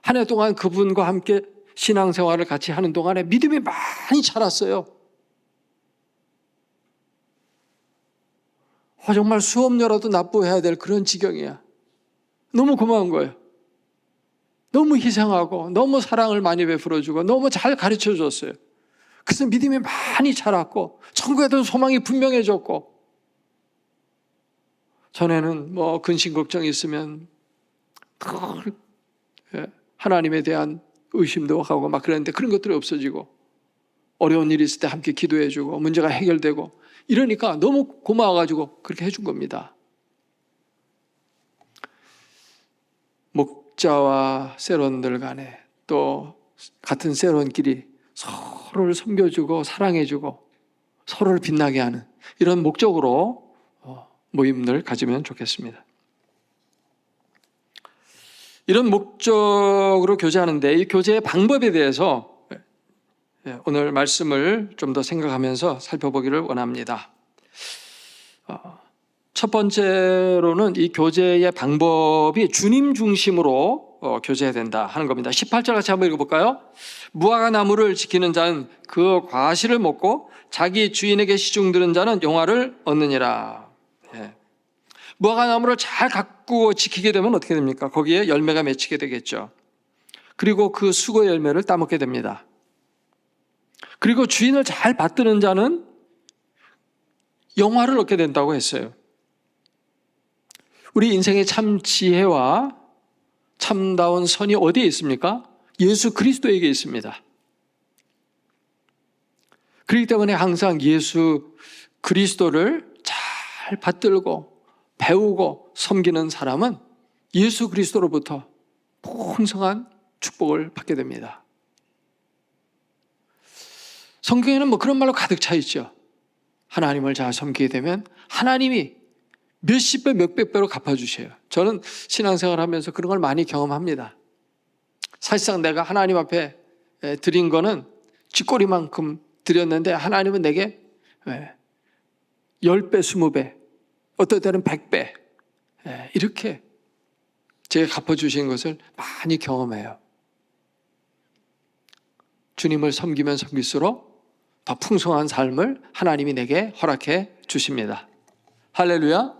한 해 동안 그분과 함께 신앙생활을 같이 하는 동안에 믿음이 많이 자랐어요. 정말 수업료라도 납부해야 될 그런 지경이야. 너무 고마운 거예요. 너무 희생하고 너무 사랑을 많이 베풀어주고 너무 잘 가르쳐줬어요. 그래서 믿음이 많이 자랐고 천국에 대한 소망이 분명해졌고 전에는 뭐 근심 걱정이 있으면 하나님에 대한 의심도 하고 막 그랬는데 그런 것들이 없어지고 어려운 일이 있을 때 함께 기도해주고 문제가 해결되고 이러니까 너무 고마워가지고 그렇게 해준 겁니다. 목자와 세론들 간에 또 같은 세론끼리 서로를 섬겨주고 사랑해주고 서로를 빛나게 하는 이런 목적으로 모임을 가지면 좋겠습니다. 이런 목적으로 교제하는데 이 교제의 방법에 대해서 오늘 말씀을 좀 더 생각하면서 살펴보기를 원합니다. 첫 번째로는 이 교제의 방법이 주님 중심으로 교제해야 된다 하는 겁니다. 18절 같이 한번 읽어볼까요? 무화과 나무를 지키는 자는 그 과실을 먹고 자기 주인에게 시중드는 자는 영화를 얻느니라. 무화과 나무를 잘 가꾸고 지키게 되면 어떻게 됩니까? 거기에 열매가 맺히게 되겠죠. 그리고 그 수고 열매를 따먹게 됩니다. 그리고 주인을 잘 받드는 자는 영화를 얻게 된다고 했어요. 우리 인생의 참 지혜와 참다운 선이 어디에 있습니까? 예수 그리스도에게 있습니다. 그렇기 때문에 항상 예수 그리스도를 잘 받들고 배우고 섬기는 사람은 예수 그리스도로부터 풍성한 축복을 받게 됩니다. 성경에는 뭐 그런 말로 가득 차 있죠. 하나님을 잘 섬기게 되면 하나님이 몇십 배, 몇백 배로 갚아주셔요. 저는 신앙생활 하면서 그런 걸 많이 경험합니다. 사실상 내가 하나님 앞에 드린 거는 쥐꼬리만큼 드렸는데 하나님은 내게 10배, 20배, 어떨 때는 100배 이렇게 제가 갚아주신 것을 많이 경험해요. 주님을 섬기면 섬길수록 더 풍성한 삶을 하나님이 내게 허락해 주십니다. 할렐루야.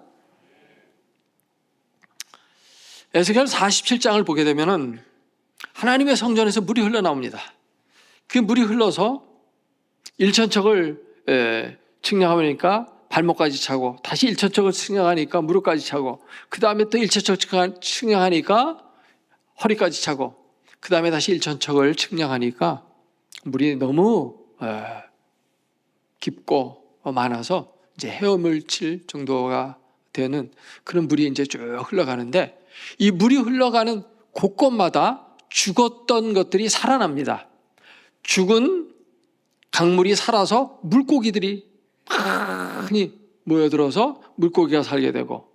에스겔 47장을 보게 되면은 하나님의 성전에서 물이 흘러나옵니다. 그 물이 흘러서 일천척을 측량하니까 발목까지 차고, 다시 일천척을 측량하니까 무릎까지 차고, 그 다음에 또 일천척 측량하니까 허리까지 차고, 그 다음에 다시 일천척을 측량하니까 물이 너무 깊고 많아서 이제 헤엄을 칠 정도가 되는 그런 물이 이제 쭉 흘러가는데, 이 물이 흘러가는 곳곳마다 죽었던 것들이 살아납니다. 죽은 강물이 살아서 물고기들이 많이 모여들어서 물고기가 살게 되고,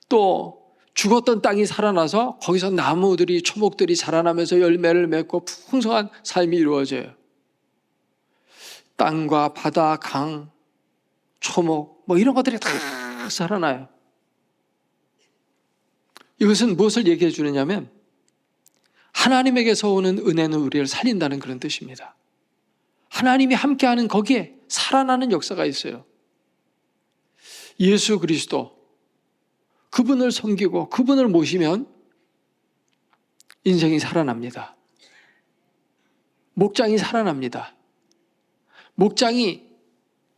또 죽었던 땅이 살아나서 거기서 나무들이, 초목들이 자라나면서 열매를 맺고 풍성한 삶이 이루어져요. 땅과 바다, 강, 초목 뭐 이런 것들이 다 살아나요. 이것은 무엇을 얘기해 주느냐면 하나님에게서 오는 은혜는 우리를 살린다는 그런 뜻입니다. 하나님이 함께하는 거기에 살아나는 역사가 있어요. 예수 그리스도, 그분을 섬기고 그분을 모시면 인생이 살아납니다. 목장이 살아납니다. 목장이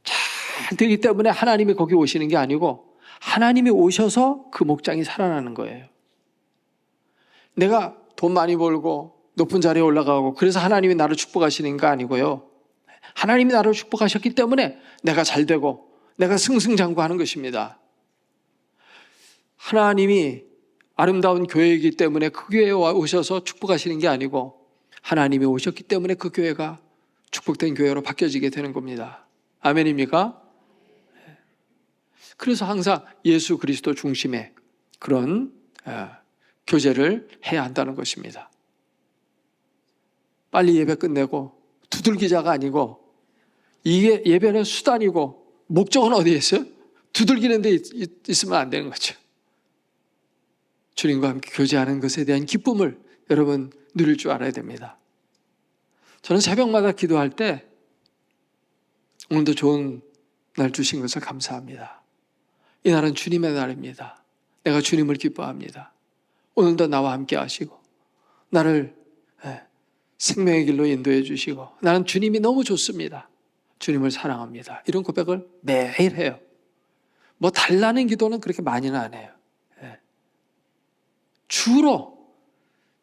잘 되기 때문에 하나님이 거기 오시는 게 아니고 하나님이 오셔서 그 목장이 살아나는 거예요. 내가 돈 많이 벌고 높은 자리에 올라가고 그래서 하나님이 나를 축복하시는 게 아니고요. 하나님이 나를 축복하셨기 때문에 내가 잘 되고 내가 승승장구하는 것입니다. 하나님이 아름다운 교회이기 때문에 그 교회에 오셔서 축복하시는 게 아니고 하나님이 오셨기 때문에 그 교회가 축복된 교회로 바뀌어지게 되는 겁니다. 아멘입니까? 그래서 항상 예수 그리스도 중심의 그런 교제를 해야 한다는 것입니다. 빨리 예배 끝내고 두들기자가 아니고, 이게 예배는 수단이고 목적은 어디에 있어요? 두들기는 데 있으면 안 되는 거죠. 주님과 함께 교제하는 것에 대한 기쁨을 여러분 누릴 줄 알아야 됩니다. 저는 새벽마다 기도할 때 오늘도 좋은 날 주신 것을 감사합니다. 이 날은 주님의 날입니다. 내가 주님을 기뻐합니다. 오늘도 나와 함께 하시고 나를 생명의 길로 인도해 주시고 나는 주님이 너무 좋습니다. 주님을 사랑합니다. 이런 고백을 매일 해요. 뭐 달라는 기도는 그렇게 많이는 안 해요. 주로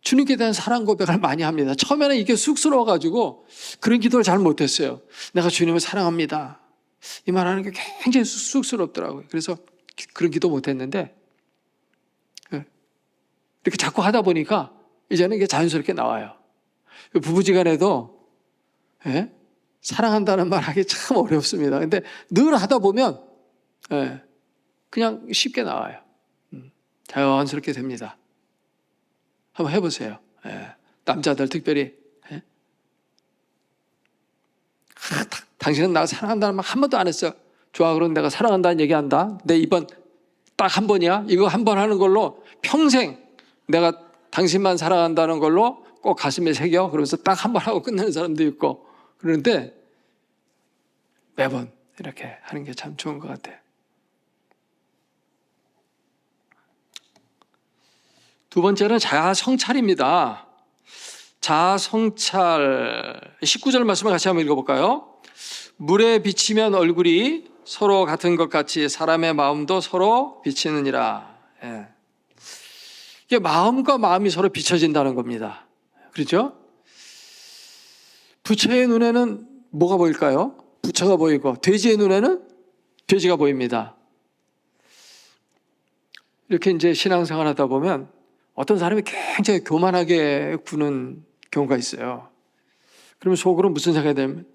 주님께 대한 사랑 고백을 많이 합니다. 처음에는 이게 쑥스러워가지고 그런 기도를 잘 못했어요. 내가 주님을 사랑합니다. 이 말하는 게 굉장히 쑥스럽더라고요. 그래서 그런 기도 못했는데 이렇게 자꾸 하다 보니까 이제는 이게 자연스럽게 나와요. 부부지간에도 사랑한다는 말 하기 참 어렵습니다. 근데 늘 하다 보면 그냥 쉽게 나와요. 자연스럽게 됩니다. 한번 해보세요. 남자들 특별히. 당신은 나 사랑한다는 말 한 번도 안 했어. 좋아, 그럼 내가 사랑한다는 얘기한다. 내 이번 딱 한 번이야. 이거 한 번 하는 걸로 평생 내가 당신만 사랑한다는 걸로 꼭 가슴에 새겨. 그러면서 딱 한 번 하고 끝내는 사람도 있고. 그런데 매번 이렇게 하는 게 참 좋은 것 같아요. 두 번째는 자아성찰입니다. 자아성찰 19절 말씀을 같이 한번 읽어볼까요? 물에 비치면 얼굴이 서로 같은 것 같이 사람의 마음도 서로 비치느니라. 이게 마음과 마음이 서로 비춰진다는 겁니다. 그렇죠? 부처의 눈에는 뭐가 보일까요? 부처가 보이고, 돼지의 눈에는 돼지가 보입니다. 이렇게 이제 신앙생활 하다 보면 어떤 사람이 굉장히 교만하게 구는 경우가 있어요. 그러면 속으로 무슨 생각이 되면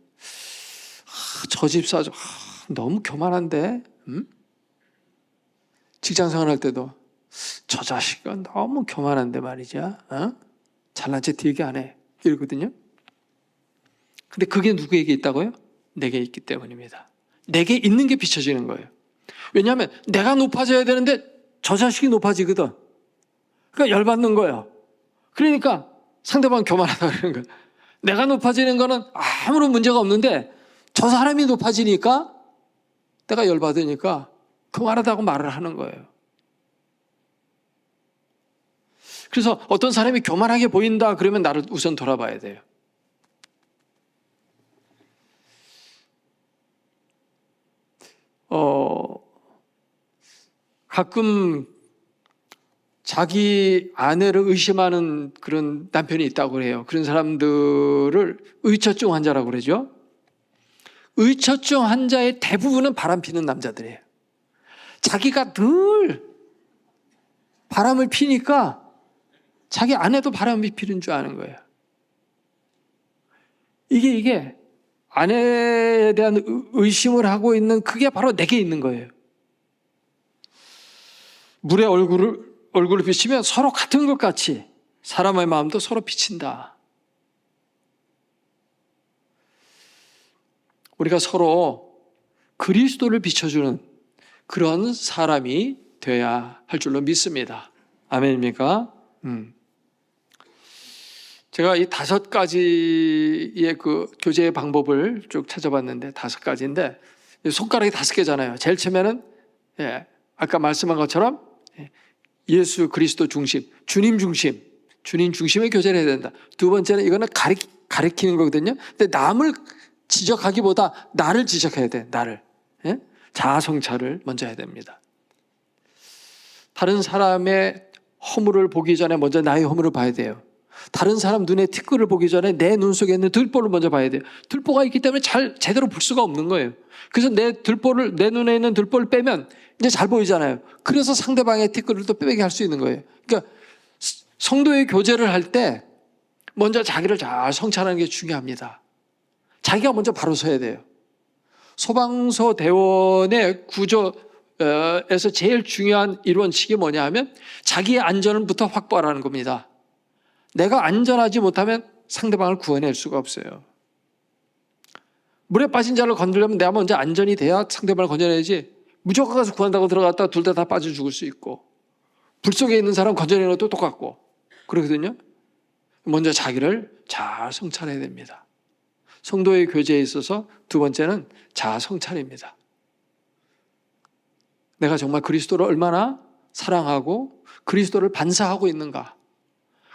저 집사 너무 교만한데? 직장 생활할 때도 저 자식은 너무 교만한데 말이죠. 잘난 체 되게 안 해. 이러거든요. 근데 그게 누구에게 있다고요? 내게 있기 때문입니다. 내게 있는 게 비춰지는 거예요. 왜냐하면 내가 높아져야 되는데 저 자식이 높아지거든. 그러니까 열받는 거예요. 그러니까 상대방 교만하다 그러는 거예요. 내가 높아지는 거는 아무런 문제가 없는데 저 사람이 높아지니까 내가 열받으니까 교만하다고 말을 하는 거예요. 그래서 어떤 사람이 교만하게 보인다 그러면 나를 우선 돌아봐야 돼요. 가끔 자기 아내를 의심하는 그런 남편이 있다고 그래요. 그런 사람들을 의처증 환자라고 그러죠. 의처증 환자의 대부분은 바람 피는 남자들이에요. 자기가 늘 바람을 피니까 자기 아내도 바람이 피는 줄 아는 거예요. 이게 아내에 대한 의심을 하고 있는 그게 바로 내게 있는 거예요. 물에 얼굴을 비치면 서로 같은 것 같이 사람의 마음도 서로 비친다. 우리가 서로 그리스도를 비춰주는 그런 사람이 돼야 할 줄로 믿습니다. 아멘입니까? 제가 이 5가지의 그 교제의 방법을 쭉 찾아봤는데 5가지인데 손가락이 5개잖아요. 제일 처음에는 아까 말씀한 것처럼 예수 그리스도 중심, 주님 중심의 교제를 해야 된다. 두 번째는 이거는 가리키는 거거든요. 근데 남을 지적하기보다 나를 지적해야 돼. 나를. 자아 성찰을 먼저 해야 됩니다. 다른 사람의 허물을 보기 전에 먼저 나의 허물을 봐야 돼요. 다른 사람 눈에 티끌을 보기 전에 내 눈 속에 있는 들보를 먼저 봐야 돼요. 들보가 있기 때문에 제대로 볼 수가 없는 거예요. 그래서 내 눈에 있는 들보를 빼면 이제 잘 보이잖아요. 그래서 상대방의 티끌을 또 빼게 할 수 있는 거예요. 그러니까 성도의 교제를 할 때 먼저 자기를 잘 성찰하는 게 중요합니다. 자기가 먼저 바로 서야 돼요. 소방서 대원의 구조에서 제일 중요한 이론칙이 뭐냐 하면 자기의 안전부터 확보하라는 겁니다. 내가 안전하지 못하면 상대방을 구해낼 수가 없어요. 물에 빠진 자를 건드려면 내가 먼저 안전이 돼야 상대방을 건져내야지 무조건 가서 구한다고 들어갔다가 둘 다 빠져 죽을 수 있고 불 속에 있는 사람 건져내는 것도 똑같고 그러거든요. 먼저 자기를 잘 성찰해야 됩니다. 성도의 교제에 있어서 두 번째는 자아 성찰입니다. 내가 정말 그리스도를 얼마나 사랑하고 그리스도를 반사하고 있는가.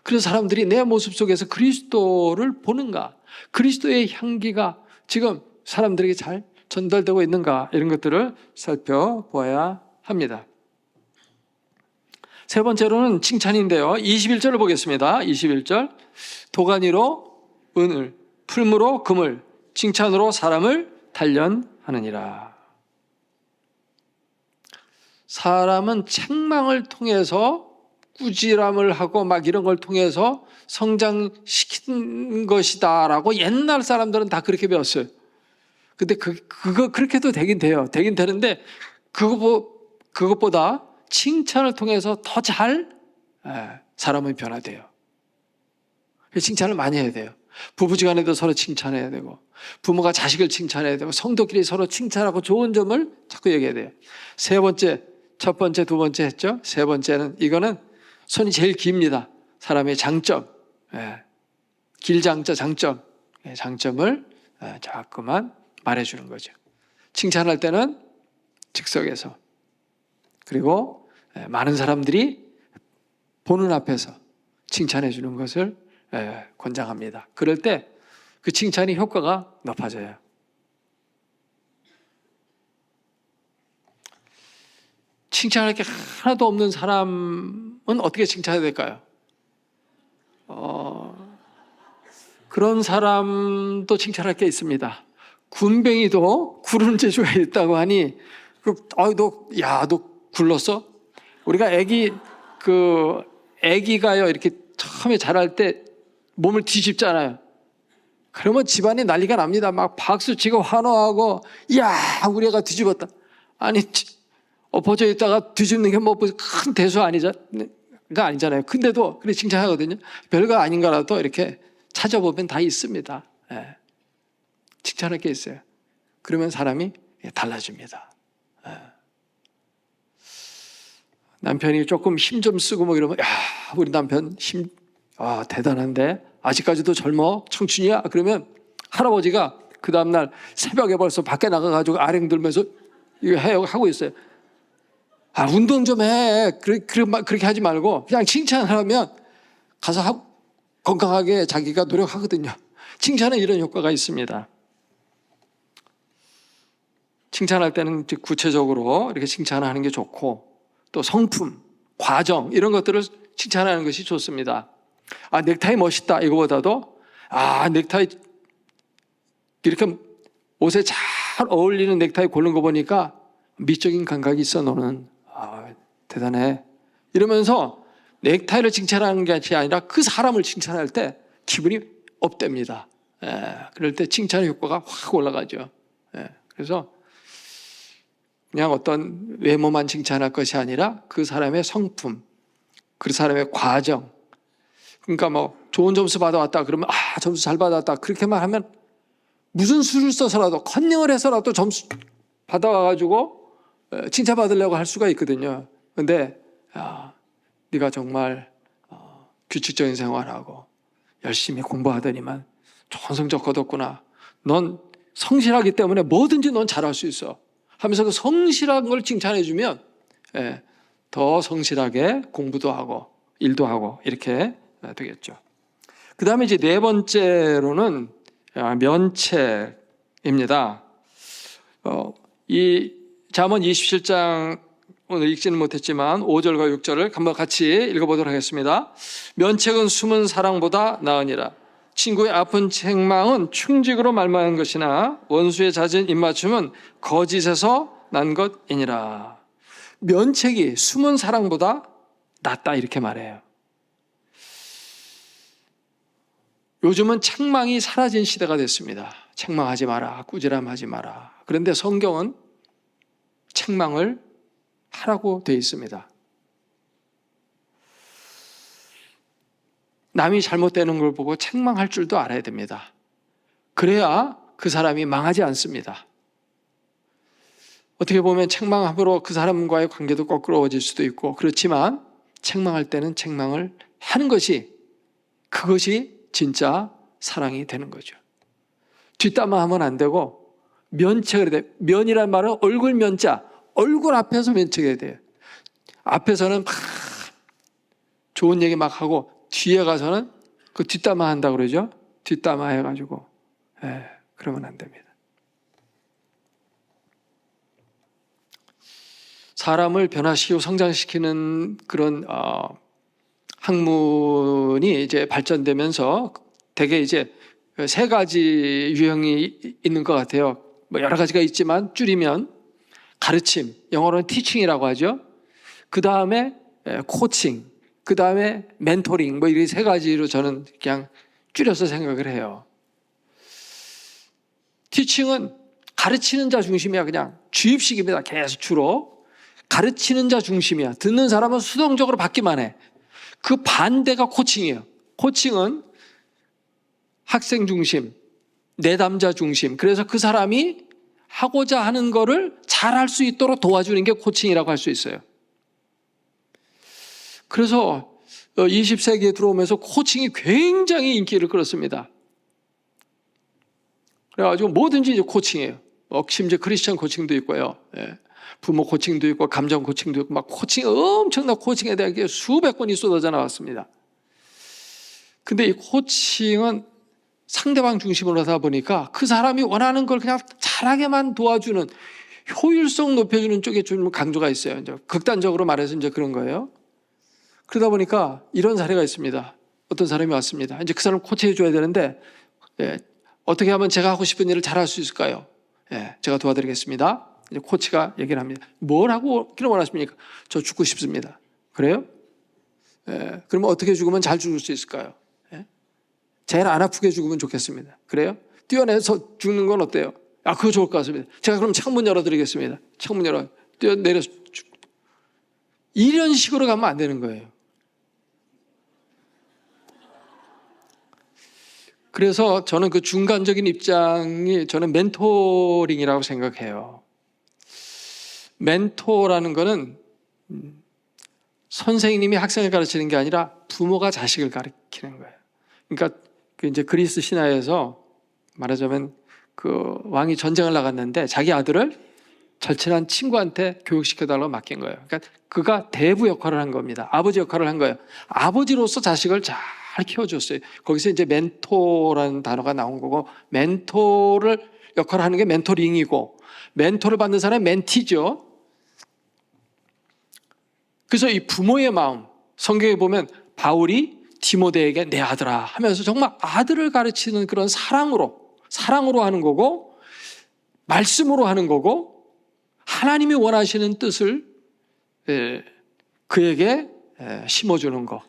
그래서 사람들이 내 모습 속에서 그리스도를 보는가. 그리스도의 향기가 지금 사람들에게 잘 전달되고 있는가. 이런 것들을 살펴보아야 합니다. 세 번째로는 칭찬인데요. 21절을 보겠습니다. 21절. 도가니로 은을, 풀무로 금을, 칭찬으로 사람을 단련하느니라. 사람은 책망을 통해서 꾸지람을 하고 막 이런 걸 통해서 성장시킨 것이다라고 옛날 사람들은 다 그렇게 배웠어요. 근데 그거 그렇게도 되긴 돼요. 되긴 되는데 그것보다 칭찬을 통해서 더 잘 사람은 변화돼요. 칭찬을 많이 해야 돼요. 부부지간에도 서로 칭찬해야 되고 부모가 자식을 칭찬해야 되고 성도끼리 서로 칭찬하고 좋은 점을 자꾸 얘기해야 돼요. 세 번째, 첫 번째, 두 번째 했죠. 세 번째는 이거는 손이 제일 깁니다. 사람의 장점, 길장자 장점, 장점을 자꾸만 말해주는 거죠. 칭찬할 때는 즉석에서 그리고 많은 사람들이 보는 앞에서 칭찬해 주는 것을 권장합니다. 그럴 때 그 칭찬이 효과가 높아져요. 칭찬할 게 하나도 없는 사람은 어떻게 칭찬해야 될까요? 그런 사람도 칭찬할 게 있습니다. 군뱅이도 구르는 재주가 있다고 하니, 너 굴렀어? 우리가 애기가요, 이렇게 처음에 자랄 때 몸을 뒤집잖아요. 그러면 집안이 난리가 납니다. 막 박수치고 환호하고, 야, 우리 애가 뒤집었다. 아니, 엎어져 있다가 뒤집는 게 뭐 큰 대수 아니잖아요. 근데도 그래 칭찬하거든요. 별거 아닌 거라도 이렇게 찾아보면 다 있습니다. 예. 칭찬할 게 있어요. 그러면 사람이 달라집니다. 예. 남편이 조금 힘 좀 쓰고 뭐 이러면, 야, 우리 남편 힘, 대단한데? 아직까지도 젊어? 청춘이야? 그러면 할아버지가 그 다음날 새벽에 벌써 밖에 나가가지고 아령 들면서 이거 하고 있어요. 운동 좀 해. 그렇게 하지 말고 그냥 칭찬하면 가서 건강하게 자기가 노력하거든요. 칭찬은 이런 효과가 있습니다. 칭찬할 때는 구체적으로 이렇게 칭찬하는 게 좋고, 또 성품, 과정 이런 것들을 칭찬하는 것이 좋습니다. 넥타이 멋있다 이거보다도 넥타이 이렇게 옷에 잘 어울리는 넥타이 고른 거 보니까 미적인 감각이 있어 너는. 대단해. 이러면서 넥타이를 칭찬하는 게 아니라 그 사람을 칭찬할 때 기분이 업됩니다. 그럴 때 칭찬의 효과가 확 올라가죠. 그래서 그냥 어떤 외모만 칭찬할 것이 아니라 그 사람의 성품, 그 사람의 과정. 그러니까 뭐 좋은 점수 받아왔다 그러면 점수 잘 받았다 그렇게만 하면 무슨 수를 써서라도 컨닝을 해서라도 점수 받아와가지고 칭찬받으려고 할 수가 있거든요. 그런데 네가 정말 규칙적인 생활하고 열심히 공부하더니만 좋은 성적 거뒀구나. 넌 성실하기 때문에 뭐든지 넌 잘할 수 있어 하면서 그 성실한 걸 칭찬해주면 더 성실하게 공부도 하고 일도 하고 이렇게 되겠죠. 그 다음에 이제 네 번째로는 면책입니다. 이 잠언 27장 오늘 읽지는 못했지만 5절과 6절을 한번 같이 읽어보도록 하겠습니다. 면책은 숨은 사랑보다 나으니라. 친구의 아픈 책망은 충직으로 말만한 것이나 원수의 잦은 입맞춤은 거짓에서 난 것이니라. 면책이 숨은 사랑보다 낫다 이렇게 말해요. 요즘은 책망이 사라진 시대가 됐습니다. 책망하지 마라, 꾸지람하지 마라. 그런데 성경은 책망을 하라고 되어 있습니다. 남이 잘못되는 걸 보고 책망할 줄도 알아야 됩니다. 그래야 그 사람이 망하지 않습니다. 어떻게 보면 책망함으로 그 사람과의 관계도 거꾸로워질 수도 있고, 그렇지만 책망할 때는 책망을 하는 것이, 그것이 진짜 사랑이 되는 거죠. 뒷담화하면 안 되고 면책을 해야 돼. 면이란 말은 얼굴 면자, 얼굴 앞에서 면책해야 돼요. 앞에서는 막 좋은 얘기 막 하고 뒤에 가서는 그 뒷담화 한다고 그러죠. 뒷담화 해가지고 그러면 안 됩니다. 사람을 변화시키고 성장시키는 그런 학문이 이제 발전되면서 대개 이제 세 가지 유형이 있는 것 같아요. 뭐 여러 가지가 있지만 줄이면 가르침, 영어로는 티칭이라고 하죠. 그 다음에 코칭, 그 다음에 멘토링, 뭐 이렇게 세 가지로 저는 그냥 줄여서 생각을 해요. 티칭은 가르치는 자 중심이야. 그냥 주입식입니다. 계속 주로 가르치는 자 중심이야. 듣는 사람은 수동적으로 받기만 해. 그 반대가 코칭이에요. 코칭은 학생 중심, 내담자 중심. 그래서 그 사람이 하고자 하는 거를 잘할 수 있도록 도와주는 게 코칭이라고 할 수 있어요. 그래서 20세기에 들어오면서 코칭이 굉장히 인기를 끌었습니다. 그래가지고 뭐든지 이제 코칭이에요. 심지어 크리스천 코칭도 있고요. 부모 코칭도 있고 감정 코칭도 있고 막 엄청난 코칭에 대한 게 수백 건이 쏟아져 나왔습니다. 근데 이 코칭은 상대방 중심으로 하다 보니까 그 사람이 원하는 걸 그냥 잘하게만 도와주는, 효율성 높여주는 쪽에 좀 강조가 있어요. 이제 극단적으로 말해서 이제 그런 거예요. 그러다 보니까 이런 사례가 있습니다. 어떤 사람이 왔습니다. 이제 그 사람을 코치해 줘야 되는데 어떻게 하면 제가 하고 싶은 일을 잘할 수 있을까요? 제가 도와드리겠습니다. 이제 코치가 얘기를 합니다. 뭘 하고 그런 원하십니까? 저 죽고 싶습니다. 그래요? 그러면 어떻게 죽으면 잘 죽을 수 있을까요? 제일 안 아프게 죽으면 좋겠습니다. 그래요? 뛰어내서 죽는 건 어때요? 그거 좋을 것 같습니다. 제가 그럼 창문 열어드리겠습니다. 창문 뛰어내려서 이런 식으로 가면 안 되는 거예요. 그래서 저는 그 중간적인 입장이 저는 멘토링이라고 생각해요. 멘토라는 거는 선생님이 학생을 가르치는 게 아니라 부모가 자식을 가르치는 거예요. 그러니까 이제 그리스 신화에서 말하자면 그 왕이 전쟁을 나갔는데 자기 아들을 절친한 친구한테 교육시켜달라고 맡긴 거예요. 그러니까 그가 대부 역할을 한 겁니다. 아버지 역할을 한 거예요. 아버지로서 자식을 잘 키워줬어요. 거기서 이제 멘토라는 단어가 나온 거고, 멘토를 역할을 하는 게 멘토링이고, 멘토를 받는 사람은 멘티죠. 그래서 이 부모의 마음, 성경에 보면 바울이 디모데에게 내 아들아 하면서 정말 아들을 가르치는 그런 사랑으로 하는 거고, 말씀으로 하는 거고, 하나님이 원하시는 뜻을 그에게 심어주는 거.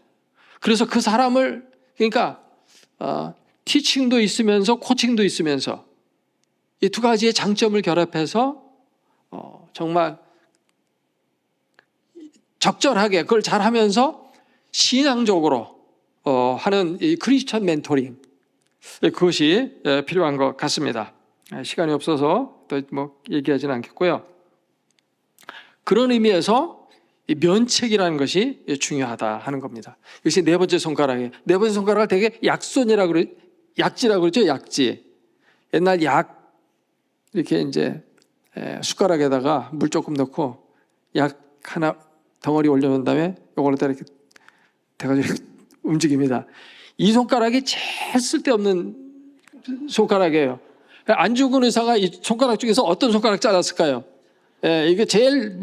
그래서 그 사람을, 그러니까 티칭도 있으면서 코칭도 있으면서 이 두 가지의 장점을 결합해서 정말 적절하게 그걸 잘하면서 신앙적으로 하는 이 크리스천 멘토링, 그것이 필요한 것 같습니다. 시간이 없어서 또 뭐 얘기하지는 않겠고요. 그런 의미에서 이 면책이라는 것이 중요하다 하는 겁니다. 이것이 네 번째 손가락이에요. 네 번째 손가락을 되게 약손이라고 약지라고 그러죠. 약지. 옛날 약 이렇게 이제 숟가락에다가 물 조금 넣고 약 하나 덩어리 올려놓은 다음에 이걸로 이렇게 돼가지고 움직입니다. 이 손가락이 제일 쓸데없는 손가락이에요. 안 죽은 의사가 이 손가락 중에서 어떤 손가락 잘랐을까요? 이게 제일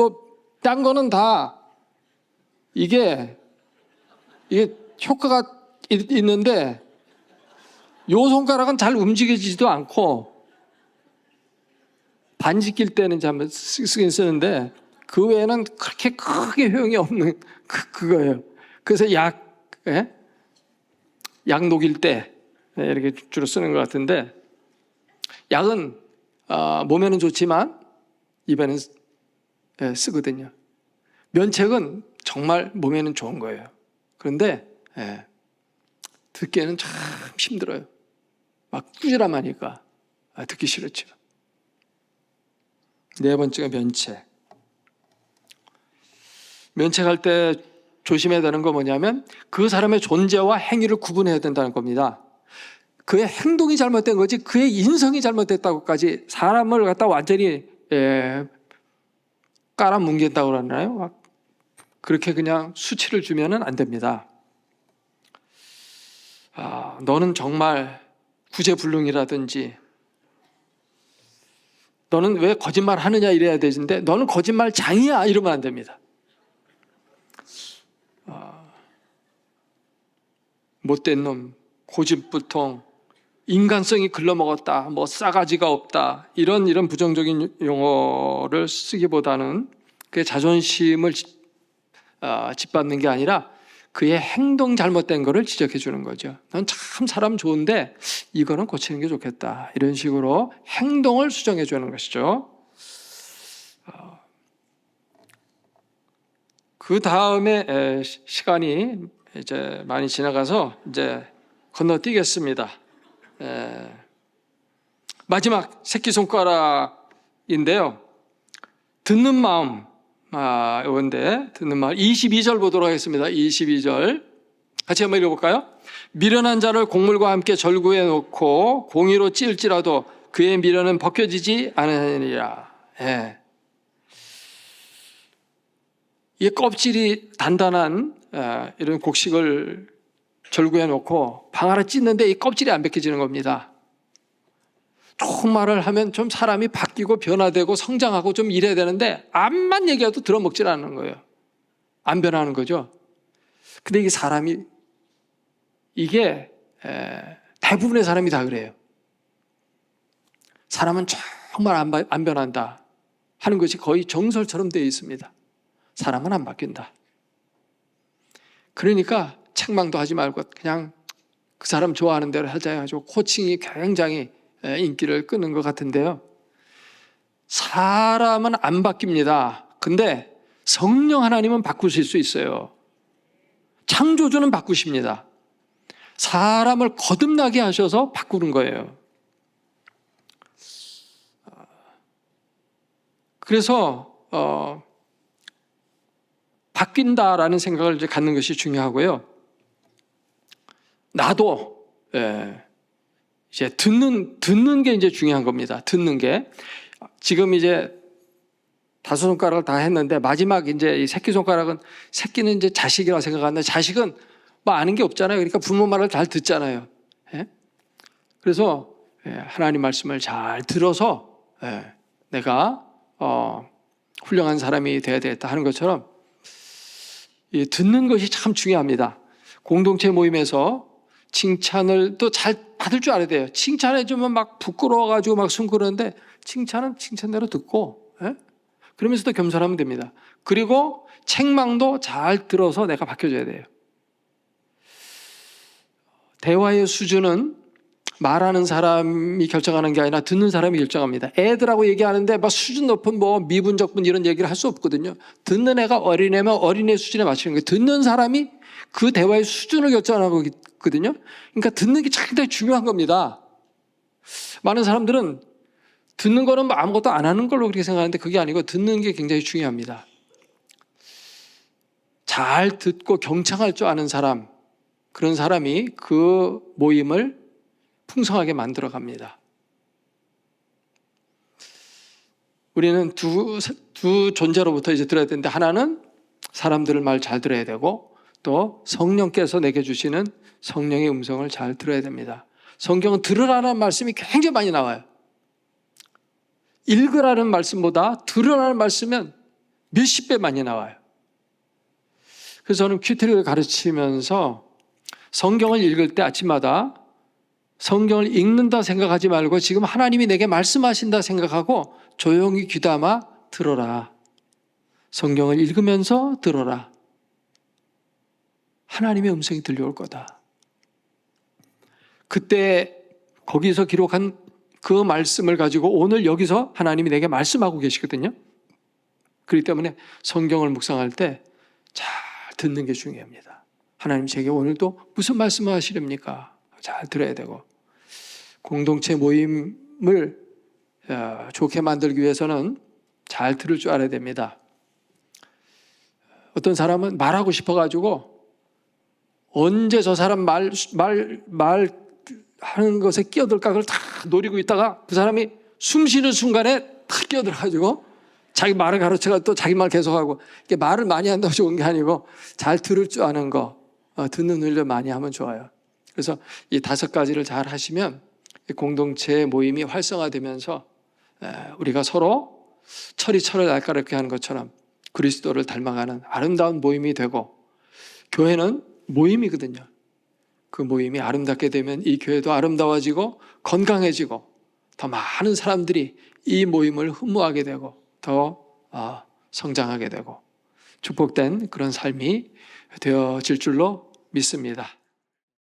딴 거는 다 이게 효과가 있는데 요 손가락은 잘 움직여지지도 않고 반지 낄 때는 한번 쓰긴 쓰는데 그 외에는 그렇게 크게 효용이 없는 그거예요. 그래서 약 녹일 때 이렇게 주로 쓰는 것 같은데, 약은 몸에는 좋지만 입에는 쓰거든요. 면책은 정말 몸에는 좋은 거예요. 그런데 듣기에는 참 힘들어요. 막 꾸지람하니까 듣기 싫었죠. 네 번째가 면책. 면책할 때 조심해야 되는 거 뭐냐면 그 사람의 존재와 행위를 구분해야 된다는 겁니다. 그의 행동이 잘못된 거지 그의 인성이 잘못됐다고까지 사람을 갖다 완전히 깔아뭉갠다고 그러나요? 그렇게 그냥 수치를 주면은 안 됩니다. 너는 정말 구제불능이라든지 너는 왜 거짓말 하느냐 이래야 되는데 너는 거짓말장이야 이러면 안 됩니다. 못된 놈, 고집부통, 인간성이 글러먹었다, 뭐 싸가지가 없다, 이런 부정적인 용어를 쓰기보다는 그의 자존심을 짓밟는 게 아니라 그의 행동 잘못된 거를 지적해 주는 거죠. 넌 참 사람 좋은데 이거는 고치는 게 좋겠다, 이런 식으로 행동을 수정해 주는 것이죠. 그 다음에 시간이 이제 많이 지나가서 이제 건너뛰겠습니다. 마지막 새끼손가락인데요. 듣는 마음, 이건데 듣는 마음 22절 보도록 하겠습니다. 22절 같이 한번 읽어볼까요? 미련한 자를 곡물과 함께 절구해 놓고 공의로 찌을지라도 그의 미련은 벗겨지지 않으리라. 이 껍질이 단단한 이런 곡식을 절구해 놓고 방 하나 찢는데 이 껍질이 안 벗겨지는 겁니다. 좋은 말을 하면 좀 사람이 바뀌고 변화되고 성장하고 좀 이래야 되는데 암만 얘기해도 들어먹질 않는 거예요. 안 변하는 거죠. 근데 이게 사람이 이게 대부분의 사람이 다 그래요. 사람은 정말 안 변한다 하는 것이 거의 정설처럼 되어 있습니다. 사람은 안 바뀐다. 그러니까 책망도 하지 말고 그냥 그 사람 좋아하는 대로 하자 해가지고 코칭이 굉장히 인기를 끄는 것 같은데요. 사람은 안 바뀝니다. 근데 성령 하나님은 바꾸실 수 있어요. 창조주는 바꾸십니다. 사람을 거듭나게 하셔서 바꾸는 거예요. 그래서 바뀐다라는 생각을 이제 갖는 것이 중요하고요. 나도 이제 듣는 게 이제 중요한 겁니다. 듣는 게 지금 이제 5손가락을 다 했는데 마지막 이제 이 새끼손가락은 새끼는 이제 자식이라고 생각하는데 자식은 뭐 아는 게 없잖아요. 그러니까 부모 말을 잘 듣잖아요. 그래서 하나님 말씀을 잘 들어서 내가 훌륭한 사람이 되어야 되겠다 하는 것처럼 듣는 것이 참 중요합니다. 공동체 모임에서 칭찬을 또 잘 받을 줄 알아야 돼요. 칭찬해주면 막 부끄러워가지고 막 숨그러는데 칭찬은 칭찬대로 듣고 그러면서도 겸손하면 됩니다. 그리고 책망도 잘 들어서 내가 바뀌어줘야 돼요. 대화의 수준은 말하는 사람이 결정하는 게 아니라 듣는 사람이 결정합니다. 애들하고 얘기하는데 막 수준 높은 뭐 미분적분 이런 얘기를 할 수 없거든요. 듣는 애가 어린애면 어린애 수준에 맞추는 거예요. 듣는 사람이 그 대화의 수준을 결정하는 거거든요. 그러니까 듣는 게 상당히 중요한 겁니다. 많은 사람들은 듣는 거는 뭐 아무것도 안 하는 걸로 그렇게 생각하는데 그게 아니고 듣는 게 굉장히 중요합니다. 잘 듣고 경청할 줄 아는 사람, 그런 사람이 그 모임을 풍성하게 만들어 갑니다. 우리는 두 존재로부터 이제 들어야 되는데 하나는 사람들을 말 잘 들어야 되고 또 성령께서 내게 주시는 성령의 음성을 잘 들어야 됩니다. 성경은 들으라는 말씀이 굉장히 많이 나와요. 읽으라는 말씀보다 들으라는 말씀은 몇십 배 많이 나와요. 그래서 저는 큐티를 가르치면서 성경을 읽을 때 아침마다 성경을 읽는다 생각하지 말고 지금 하나님이 내게 말씀하신다 생각하고 조용히 귀담아 들어라. 성경을 읽으면서 들어라. 하나님의 음성이 들려올 거다. 그때 거기서 기록한 그 말씀을 가지고 오늘 여기서 하나님이 내게 말씀하고 계시거든요. 그렇기 때문에 성경을 묵상할 때 잘 듣는 게 중요합니다. 하나님 제게 오늘도 무슨 말씀을 하시렵니까? 잘 들어야 되고 공동체 모임을 좋게 만들기 위해서는 잘 들을 줄 알아야 됩니다. 어떤 사람은 말하고 싶어가지고 언제 저 사람 말하는 것에 끼어들까 그걸 다 노리고 있다가 그 사람이 숨 쉬는 순간에 탁 끼어들어가지고 자기 말을 가르쳐가 또 자기 말 계속하고 이게 말을 많이 한다고 좋은 게 아니고 잘 들을 줄 아는 거 듣는 훈련 많이 하면 좋아요. 그래서 이 5가지를 잘 하시면 공동체 모임이 활성화되면서 우리가 서로 철이 철을 날카롭게 하는 것처럼 그리스도를 닮아가는 아름다운 모임이 되고 교회는 모임이거든요. 그 모임이 아름답게 되면 이 교회도 아름다워지고 건강해지고 더 많은 사람들이 이 모임을 흠모하게 되고 더 성장하게 되고 축복된 그런 삶이 되어질 줄로 믿습니다.